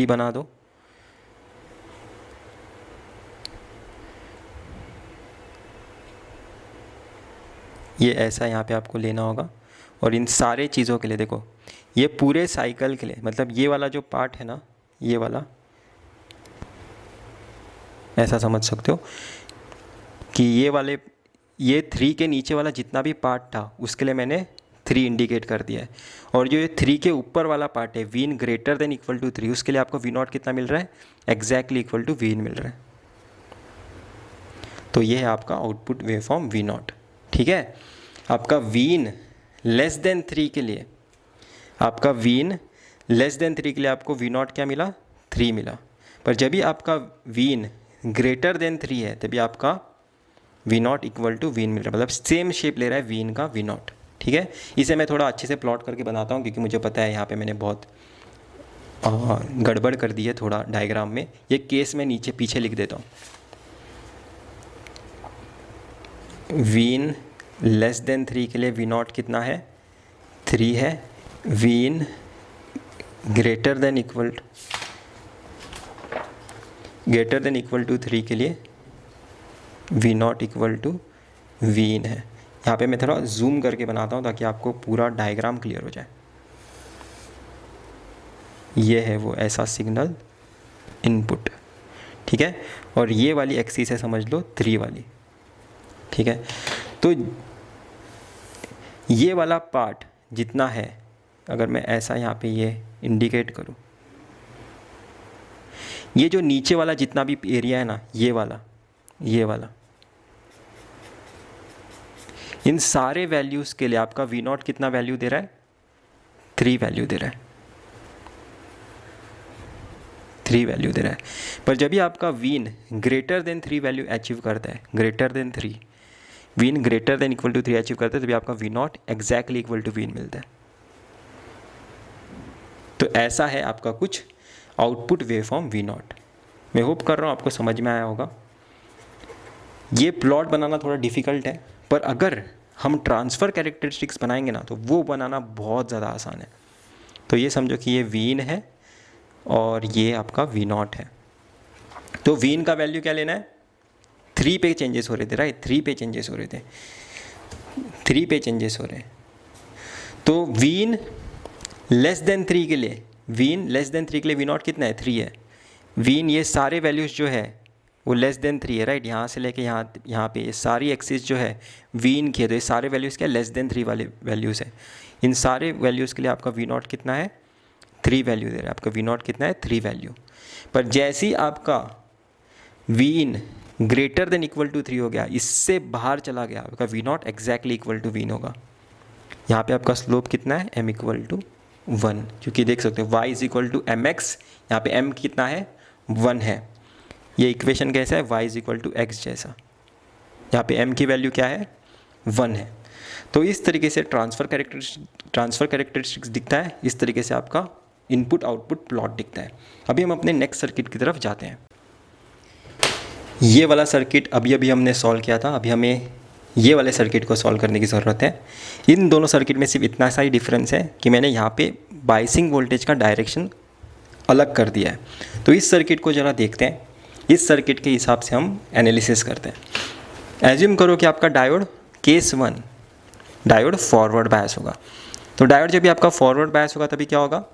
बना दो। ये ऐसा यहाँ पे आपको लेना होगा। और इन सारे चीज़ों के लिए देखो, ये पूरे साइकिल के लिए, मतलब ये वाला जो पार्ट है ना, ये वाला, ऐसा समझ सकते हो कि ये 3 के नीचे वाला जितना भी पार्ट था उसके लिए मैंने 3 इंडिकेट कर दिया है। और जो ये 3 के ऊपर वाला पार्ट है, Vin greater than equal to 3, उसके लिए आपको V0 कितना मिल रहा है, एग्जैक्टली इक्वल टू Vin मिल रहा है। तो ये है आपका आउटपुट वेवफॉर्म V0। ठीक है, आपका Vin लेस देन 3 के लिए, आपका Vin लेस देन 3 के लिए आपको V0 क्या मिला, 3 मिला। पर जब भी आपका Vin ग्रेटर देन 3 है तभी आपका V0 इक्वल टू Vin मिल रहा है, मतलब सेम शेप ले रहा है Vin का V0। ठीक है, इसे मैं थोड़ा अच्छे से प्लॉट करके बनाता हूँ, क्योंकि मुझे पता है यहाँ पे मैंने बहुत गड़बड़ कर दी है थोड़ा डायग्राम में। ये केस मैं नीचे पीछे लिख देता हूँ। Vin लेस देन 3 के लिए V0 कितना है, 3 है। Vin greater than equal to 3 के लिए V0 इक्वल टू Vin है। यहाँ पे मैं थोड़ा जूम करके बनाता हूँ ताकि आपको पूरा डायग्राम क्लियर हो जाए। ये है वो ऐसा सिग्नल इनपुट। ठीक है, और ये वाली एक्सिस है समझ लो 3 वाली। ठीक है, तो ये वाला पार्ट जितना है, अगर मैं ऐसा यहाँ पे ये इंडिकेट करूँ, ये जो नीचे वाला जितना भी एरिया है ना, ये वाला, इन सारे वैल्यूज़ के लिए आपका V0 कितना वैल्यू दे रहा है, 3 वैल्यू दे रहा है, 3 वैल्यू दे रहा है। पर जब भी आपका Vin greater than 3 value achieve करता है, greater than 3, Vin greater than equal to 3 achieve करता है, तभी आपका V0 exactly equal to Vin मिलता है। तो ऐसा है आपका कुछ आउटपुट वेवफॉर्म V0। मैं होप कर रहा हूँ आपको समझ में आया होगा। ये प्लॉट बनाना थोड़ा डिफ़िकल्ट है, पर अगर हम ट्रांसफ़र कैरेक्टरिस्टिक्स बनाएंगे ना तो वो बनाना बहुत ज़्यादा आसान है। तो ये समझो कि ये Vin है और ये आपका V0 है। तो Vin का वैल्यू क्या लेना है, 3 पे चेंजेस हो रहे थे, राइट, 3 पे चेंजेस हो रहे थे, 3 पे चेंजेस हो रहे हैं। तो Vin लेस देन 3 के लिए, Vin लेस देन 3 के लिए V0 कितना है, 3 है। Vin ये सारे वैल्यूज़ जो है वो लेस देन 3 है, राइट, यहाँ से लेके यहाँ पे ये सारी एक्सिस जो है Vin की है, तो ये सारे वैल्यूज़ क्या लेस देन 3 वाले वैल्यूज़ है। इन सारे वैल्यूज़ के लिए आपका V0 कितना है, 3 वैल्यू दे रहा है। आपका V0 कितना है, 3 वैल्यू। पर जैसे ही आपका Vin greater than equal to 3 हो गया, इससे बाहर चला गया, आपका V0 exactly equal to Vin होगा। यहाँ पे आपका स्लोप कितना है, m इक्वल टू 1, क्योंकि देख सकते हो y is equal to mx, यहाँ पे m कितना है, 1 है। ये इक्वेशन कैसा है, y is equal to x जैसा। यहाँ पे m की वैल्यू क्या है, 1 है। तो इस तरीके से ट्रांसफ़र कैरेक्टरिस्टिक्स दिखता है, इस तरीके से आपका इनपुट आउटपुट प्लॉट दिखता है। अभी हम अपने नेक्स्ट सर्किट की तरफ जाते हैं। ये वाला सर्किट अभी हमने सॉल्व किया था, अभी हमें ये वाले सर्किट को सॉल्व करने की ज़रूरत है। इन दोनों सर्किट में सिर्फ इतना सा ही डिफरेंस है कि मैंने यहाँ पे बाइसिंग वोल्टेज का डायरेक्शन अलग कर दिया है। तो इस सर्किट को ज़रा देखते हैं, इस सर्किट के हिसाब से हम एनालिसिस करते हैं। एज्यूम करो कि आपका diode case 1 diode forward bias होगा। तो डायोड जब भी आपका फॉरवर्ड बायस होगा तभी क्या होगा,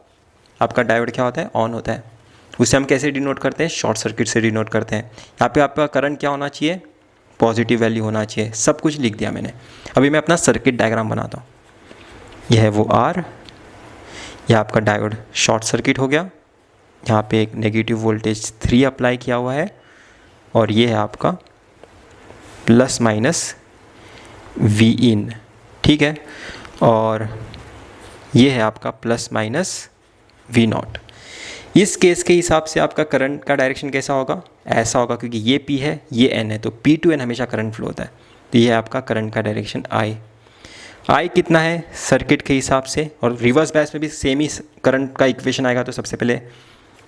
आपका डायोड क्या होता है, ऑन होता है। उसे हम कैसे डिनोट करते हैं, शॉर्ट सर्किट से डिनोट करते हैं। यहाँ पे आपका करंट क्या होना चाहिए, पॉजिटिव वैल्यू होना चाहिए। सब कुछ लिख दिया मैंने। अभी मैं अपना सर्किट डायग्राम बनाता हूँ। यह है वो R, यह आपका डायोड शॉर्ट सर्किट हो गया। यहाँ पे एक नेगेटिव वोल्टेज 3 अप्लाई किया हुआ है और ये है आपका प्लस माइनस वी इन, ठीक है। और ये है आपका प्लस माइनस वी नॉट। इस केस के हिसाब से आपका करंट का डायरेक्शन कैसा होगा, ऐसा होगा, क्योंकि ये P है ये N है, तो P टू N हमेशा करंट फ्लो होता है। तो ये है आपका करंट का डायरेक्शन I कितना है सर्किट के हिसाब से। और रिवर्स बायस में भी सेम ही करंट का इक्वेशन आएगा। तो सबसे पहले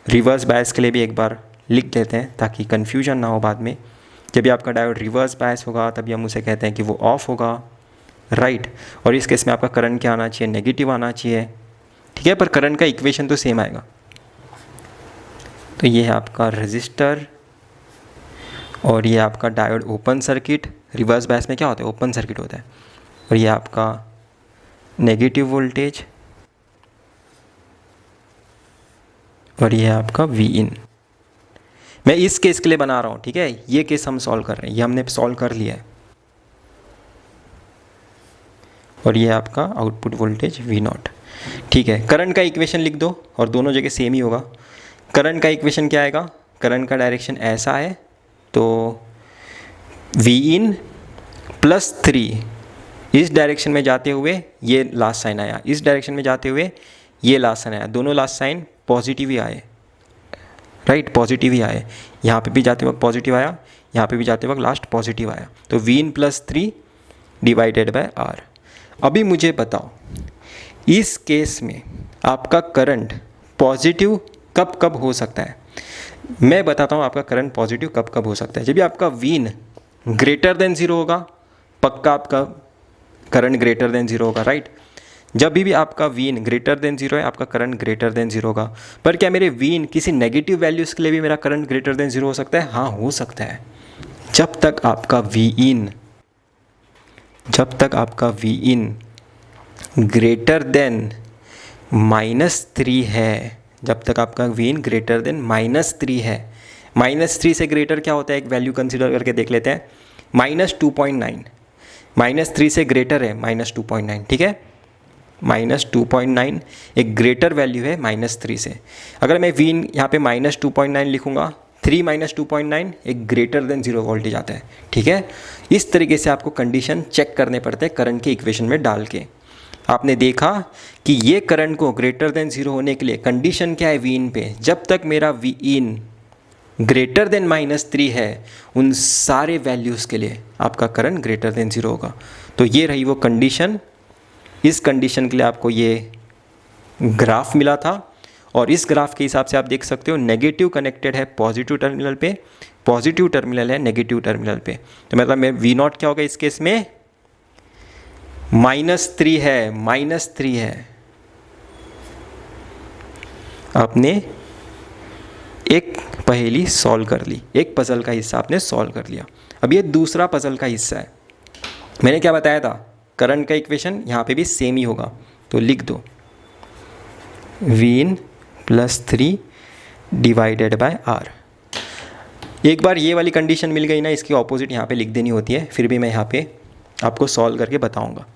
रिवर्स बायस के लिए भी एक बार लिख लेते हैं ताकि कन्फ्यूजन ना हो बाद में। जब भी आपका डायोड रिवर्स बायस होगा तभी हम उसे कहते हैं कि वो ऑफ होगा, राइट। और इस केस में आपका करंट क्या आना चाहिए, नेगेटिव आना चाहिए, ठीक है। पर करंट का इक्वेशन तो सेम आएगा। तो ये है आपका रजिस्टर और ये आपका diode open circuit. Reverse bias में क्या होता है, ओपन सर्किट होता है। और ये आपका नेगेटिव वोल्टेज और ये आपका वी इन। मैं इस केस के लिए बना रहा हूँ, ठीक है। ये केस हम सॉल्व कर रहे हैं, ये हमने सॉल्व कर लिया है। और ये आपका आउटपुट वोल्टेज वी नॉट, ठीक है। करंट का इक्वेशन लिख दो और दोनों जगह सेम ही होगा। करंट का इक्वेशन क्या आएगा, करंट का डायरेक्शन ऐसा है, तो वी इन प्लस 3 इस डायरेक्शन में जाते हुए ये लास्ट साइन आया, इस डायरेक्शन में जाते हुए ये लास्ट साइन आया। दोनों लास्ट साइन पॉजिटिव ही आए, राइट, पॉजिटिव ही आए। यहाँ पे भी जाते वक्त पॉजिटिव आया, यहाँ पे भी जाते वक्त लास्ट पॉजिटिव आया। तो V in plus 3 divided by R. अभी मुझे बताओ इस केस में आपका करंट पॉजिटिव कब कब हो सकता है। मैं बताता हूँ आपका करंट पॉजिटिव कब कब हो सकता है। जब भी आपका वीन ग्रेटर देन 0 होगा, पक्का आपका करंट ग्रेटर देन 0 होगा, राइट। जब भी आपका वीन ग्रेटर देन 0 है, आपका करंट ग्रेटर देन 0 होगा। पर क्या मेरे वीन किसी नेगेटिव वैल्यूज़ के लिए भी मेरा करंट ग्रेटर देन 0 हो सकता है? हाँ, हो सकता है। जब तक आपका वी इन ग्रेटर देन -3 है, जब तक आपका वीन ग्रेटर देन -3 है। -3 से ग्रेटर क्या होता है, एक वैल्यू कंसिडर करके देख लेते हैं। -2.9, -3 से ग्रेटर है -2.9, ठीक है। -2.9 एक ग्रेटर वैल्यू है -3 से। अगर मैं वीन यहाँ पे -2.9 लिखूँगा, 3 -2.9 एक ग्रेटर देन 0 वोल्टेज आता है, ठीक है। इस तरीके से आपको कंडीशन चेक करने पड़ते हैं करंट के इक्वेशन में डाल के। आपने देखा कि ये करंट को ग्रेटर देन 0 होने के लिए कंडीशन क्या है वीन पे, जब तक मेरा वी इन ग्रेटर देन -3 है, उन सारे वैल्यूज़ के लिए आपका करंट ग्रेटर देन 0 होगा। तो ये रही वो कंडीशन। इस कंडीशन के लिए आपको ये ग्राफ मिला था और इस ग्राफ के हिसाब से आप देख सकते हो नेगेटिव कनेक्टेड है पॉजिटिव टर्मिनल पे, पॉजिटिव टर्मिनल है नेगेटिव टर्मिनल पे। तो मतलब मैं वी नॉट क्या होगा इस केस में, -3 है, -3 है। आपने एक पहेली सॉल्व कर ली, एक पजल का हिस्सा आपने सॉल्व कर लिया। अब ये दूसरा पजल का हिस्सा है। मैंने क्या बताया था, करंट का इक्वेशन यहाँ पे भी सेम ही होगा। तो लिख दो वीन +3 डिवाइडेड बाय आर। एक बार ये वाली कंडीशन मिल गई ना, इसकी ऑपोजिट यहाँ पे लिख देनी होती है। फिर भी मैं यहाँ पे आपको सॉल्व करके बताऊँगा।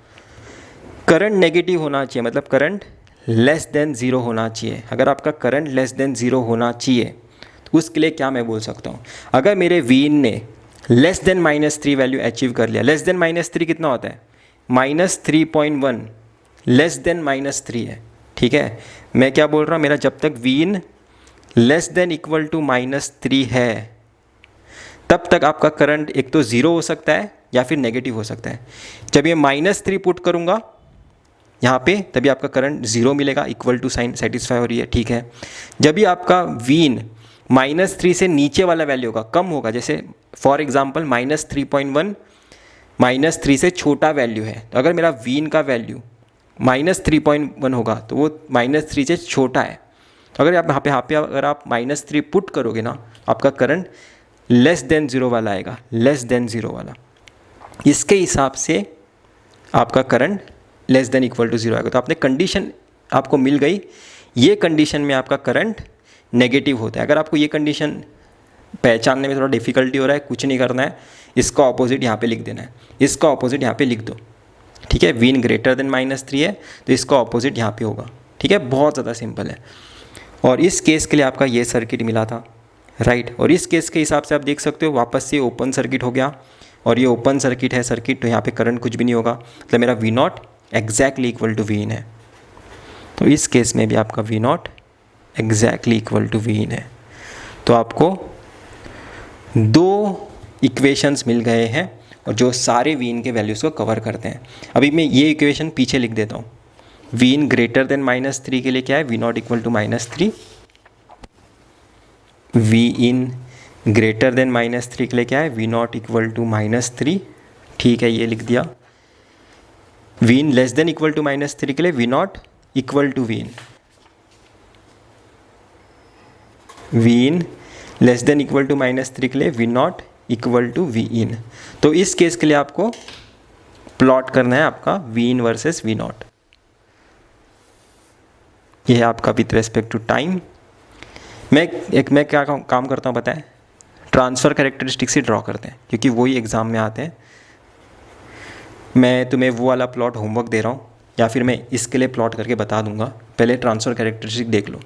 करंट नेगेटिव होना चाहिए, मतलब करंट लेस देन 0 होना चाहिए। अगर आपका करंट लेस देन 0 होना चाहिए तो उसके लिए क्या मैं बोल सकता हूँ, अगर मेरे वीन ने लेस देन -3 वैल्यू अचीव कर लिया। लेस देन -3 कितना होता है, -3.1 लेस देन -3 है, ठीक है। मैं क्या बोल रहा हूँ, मेरा जब तक Vin less than equal to -3 है तब तक आपका करंट एक तो 0 हो सकता है या फिर नेगेटिव हो सकता है। जब ये -3 पुट करूँगा यहाँ पे तभी आपका करंट 0 मिलेगा, इक्वल टू साइन सेटिस्फाई हो रही है, ठीक है। जब भी आपका वीन -3 से नीचे वाला वैल्यू होगा, कम होगा, जैसे फॉर एग्जांपल -3.1 -3 से छोटा वैल्यू है, तो अगर मेरा वीन का वैल्यू -3.1 होगा तो वो -3 से छोटा है। अगर आप यहाँ पे अगर आप -3 पुट करोगे ना, आपका करंट लेस देन 0 वाला आएगा, लेस देन 0 वाला। इसके हिसाब से आपका current less than equal to 0 आएगा। तो आपने कंडीशन आपको मिल गई, ये कंडीशन में आपका करंट नेगेटिव होता है। अगर आपको ये कंडीशन पहचानने में थोड़ा डिफिकल्टी हो रहा है, कुछ नहीं करना है, इसका ऑपोजिट यहाँ पे लिख देना है, इसका ऑपोजिट यहाँ पे लिख दो, ठीक है। वीन ग्रेटर देन -3 है तो इसका ऑपोजिट यहाँ पे होगा, ठीक है। बहुत ज़्यादा सिंपल है। और इस केस के लिए आपका ये सर्किट मिला था, राइट। और इस केस के हिसाब से आप देख सकते हो वापस से ओपन सर्किट हो गया, और ये ओपन सर्किट है सर्किट, तो यहाँ पे करंट कुछ भी नहीं होगा, मतलब मेरा V naught exactly equal to Vin है। तो इस केस में भी आपका V naught exactly equal to Vin है। तो आपको 2 इक्वेशंस मिल गए हैं और जो सारे Vin के वैल्यूज़ को कवर करते हैं। अभी मैं ये इक्वेशन पीछे लिख देता हूँ। Vin ग्रेटर देन -3 के लिए क्या है, V naught equal to -3। Vin greater than -3 के लिए क्या है, V नॉट इक्वल टू -3, ठीक है, ये लिख दिया। Vin less than equal to -3 के लिए V naught equal to Vin। Vin less than equal to -3 के लिए V naught equal to Vin। तो इस केस के लिए आपको प्लॉट करना है आपका Vin वर्सेस V नॉट। यह है आपका विथ रेस्पेक्ट टू टाइम। मैं क्या काम करता हूँ पता है, ट्रांसफ़र कैरेक्टरिस्टिक्स ही ड्रॉ करते हैं, क्योंकि वही एग्ज़ाम में आते हैं। मैं तुम्हें वो वाला प्लॉट होमवर्क दे रहा हूँ, या फिर मैं इसके लिए प्लॉट करके बता दूंगा। पहले ट्रांसफ़र कैरेक्टरिस्टिक देख लो।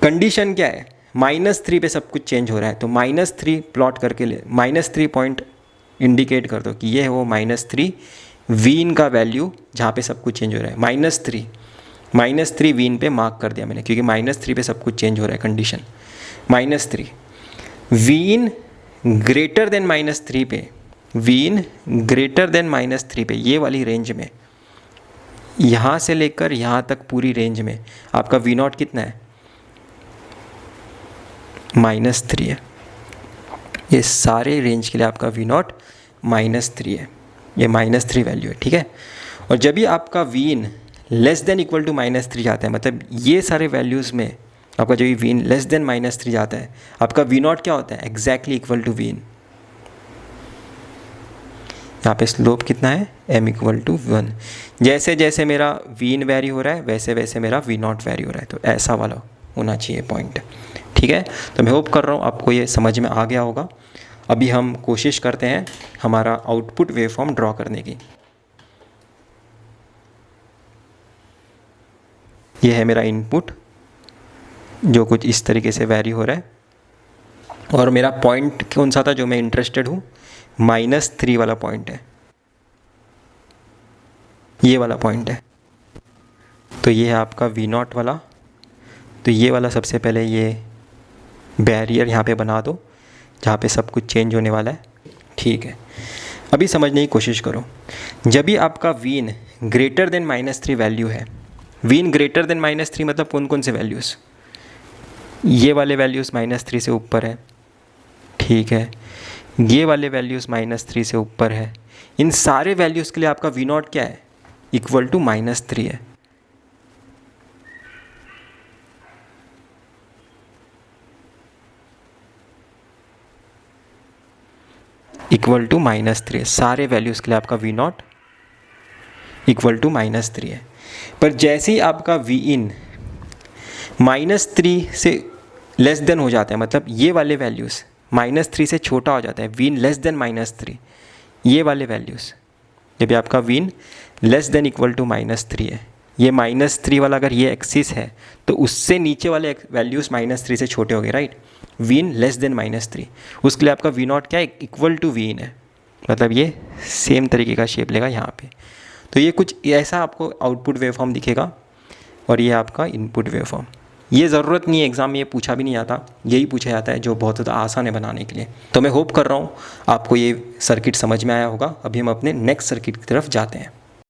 कंडीशन क्या है, -3 पे सब कुछ चेंज हो रहा है, तो -3 प्लॉट करके ले, -3 पॉइंट इंडिकेट कर दो कि ये है वो -3 Vin का वैल्यू जहाँ पे सब कुछ चेंज हो रहा है। -3 Vin पे मार्क कर दिया मैंने, क्योंकि -3 पे सब कुछ चेंज हो रहा है। कंडीशन -3 Vin ग्रेटर देन -3 पे, Vin ग्रेटर देन -3 पे, ये वाली रेंज में, यहाँ से लेकर यहाँ तक पूरी रेंज में आपका V नॉट कितना है, -3 है। ये सारे रेंज के लिए आपका V नॉट -3 है, ये -3 वैल्यू है, ठीक है। और जब भी आपका Vin less than equal to -3 जाता है, मतलब ये सारे वैल्यूज़ में आपका जब भी Vin लेस देन -3 जाता है, आपका V नॉट क्या होता है, एग्जैक्टली इक्वल टू Vin। यहाँ पे स्लोप कितना है, m इक्वल टू 1। जैसे जैसे मेरा Vin वैरी हो रहा है वैसे वैसे मेरा V नॉट वैरी हो रहा है, तो ऐसा वाला होना चाहिए पॉइंट, ठीक है। तो मैं होप कर रहा हूँ आपको ये समझ में आ गया होगा। अभी हम कोशिश करते हैं हमारा आउटपुट वेवफॉर्म ड्रॉ करने की। ये है मेरा इनपुट जो कुछ इस तरीके से वैरी हो रहा है, और मेरा पॉइंट कौन सा था जो मैं इंटरेस्टेड हूँ, -3 वाला पॉइंट है, ये वाला पॉइंट है। तो ये है आपका V नॉट वाला। तो ये वाला सबसे पहले ये बैरियर यहाँ पे बना दो जहाँ पे सब कुछ चेंज होने वाला है, ठीक है। अभी समझने की कोशिश करो, जब भी आपका Vin ग्रेटर देन -3 वैल्यू है, Vin ग्रेटर देन -3 मतलब कौन कौन से वैल्यूज़, ये वाले वैल्यूज़ -3 से ऊपर है, ठीक है, ये वाले वैल्यूज़ -3 से ऊपर है। इन सारे वैल्यूज़ के लिए आपका V नॉट क्या है, इक्वल टू -3 है। इक्वल टू -3, सारे वैल्यूज़ के लिए आपका V नॉट इक्वल टू -3 है। पर जैसे ही आपका Vin -3 से लेस देन हो जाता है, मतलब ये वाले वैल्यूज़ -3 से छोटा हो जाता है, Vin लेस देन -3, ये वाले वैल्यूज़, जब आपका Vin less than equal to -3 है, ये -3 वाला अगर ये एक्सिस है तो उससे नीचे वाले वैल्यूज़ -3 से छोटे हो गए, राइट। Vin लेस देन -3, उसके लिए आपका V नॉट क्या है, इक्वल टू Vin है, मतलब ये सेम तरीके का शेप लेगा यहाँ पे। तो ये कुछ ऐसा आपको आउटपुट वेवफॉर्म दिखेगा, और ये आपका इनपुट वेवफॉर्म। ये ज़रूरत नहीं है एग्ज़ाम में, ये पूछा भी नहीं आता, यही पूछा जाता है जो बहुत ज़्यादा आसान है बनाने के लिए। तो मैं होप कर रहा हूँ आपको ये सर्किट समझ में आया होगा। अभी हम अपने नेक्स्ट सर्किट की तरफ जाते हैं।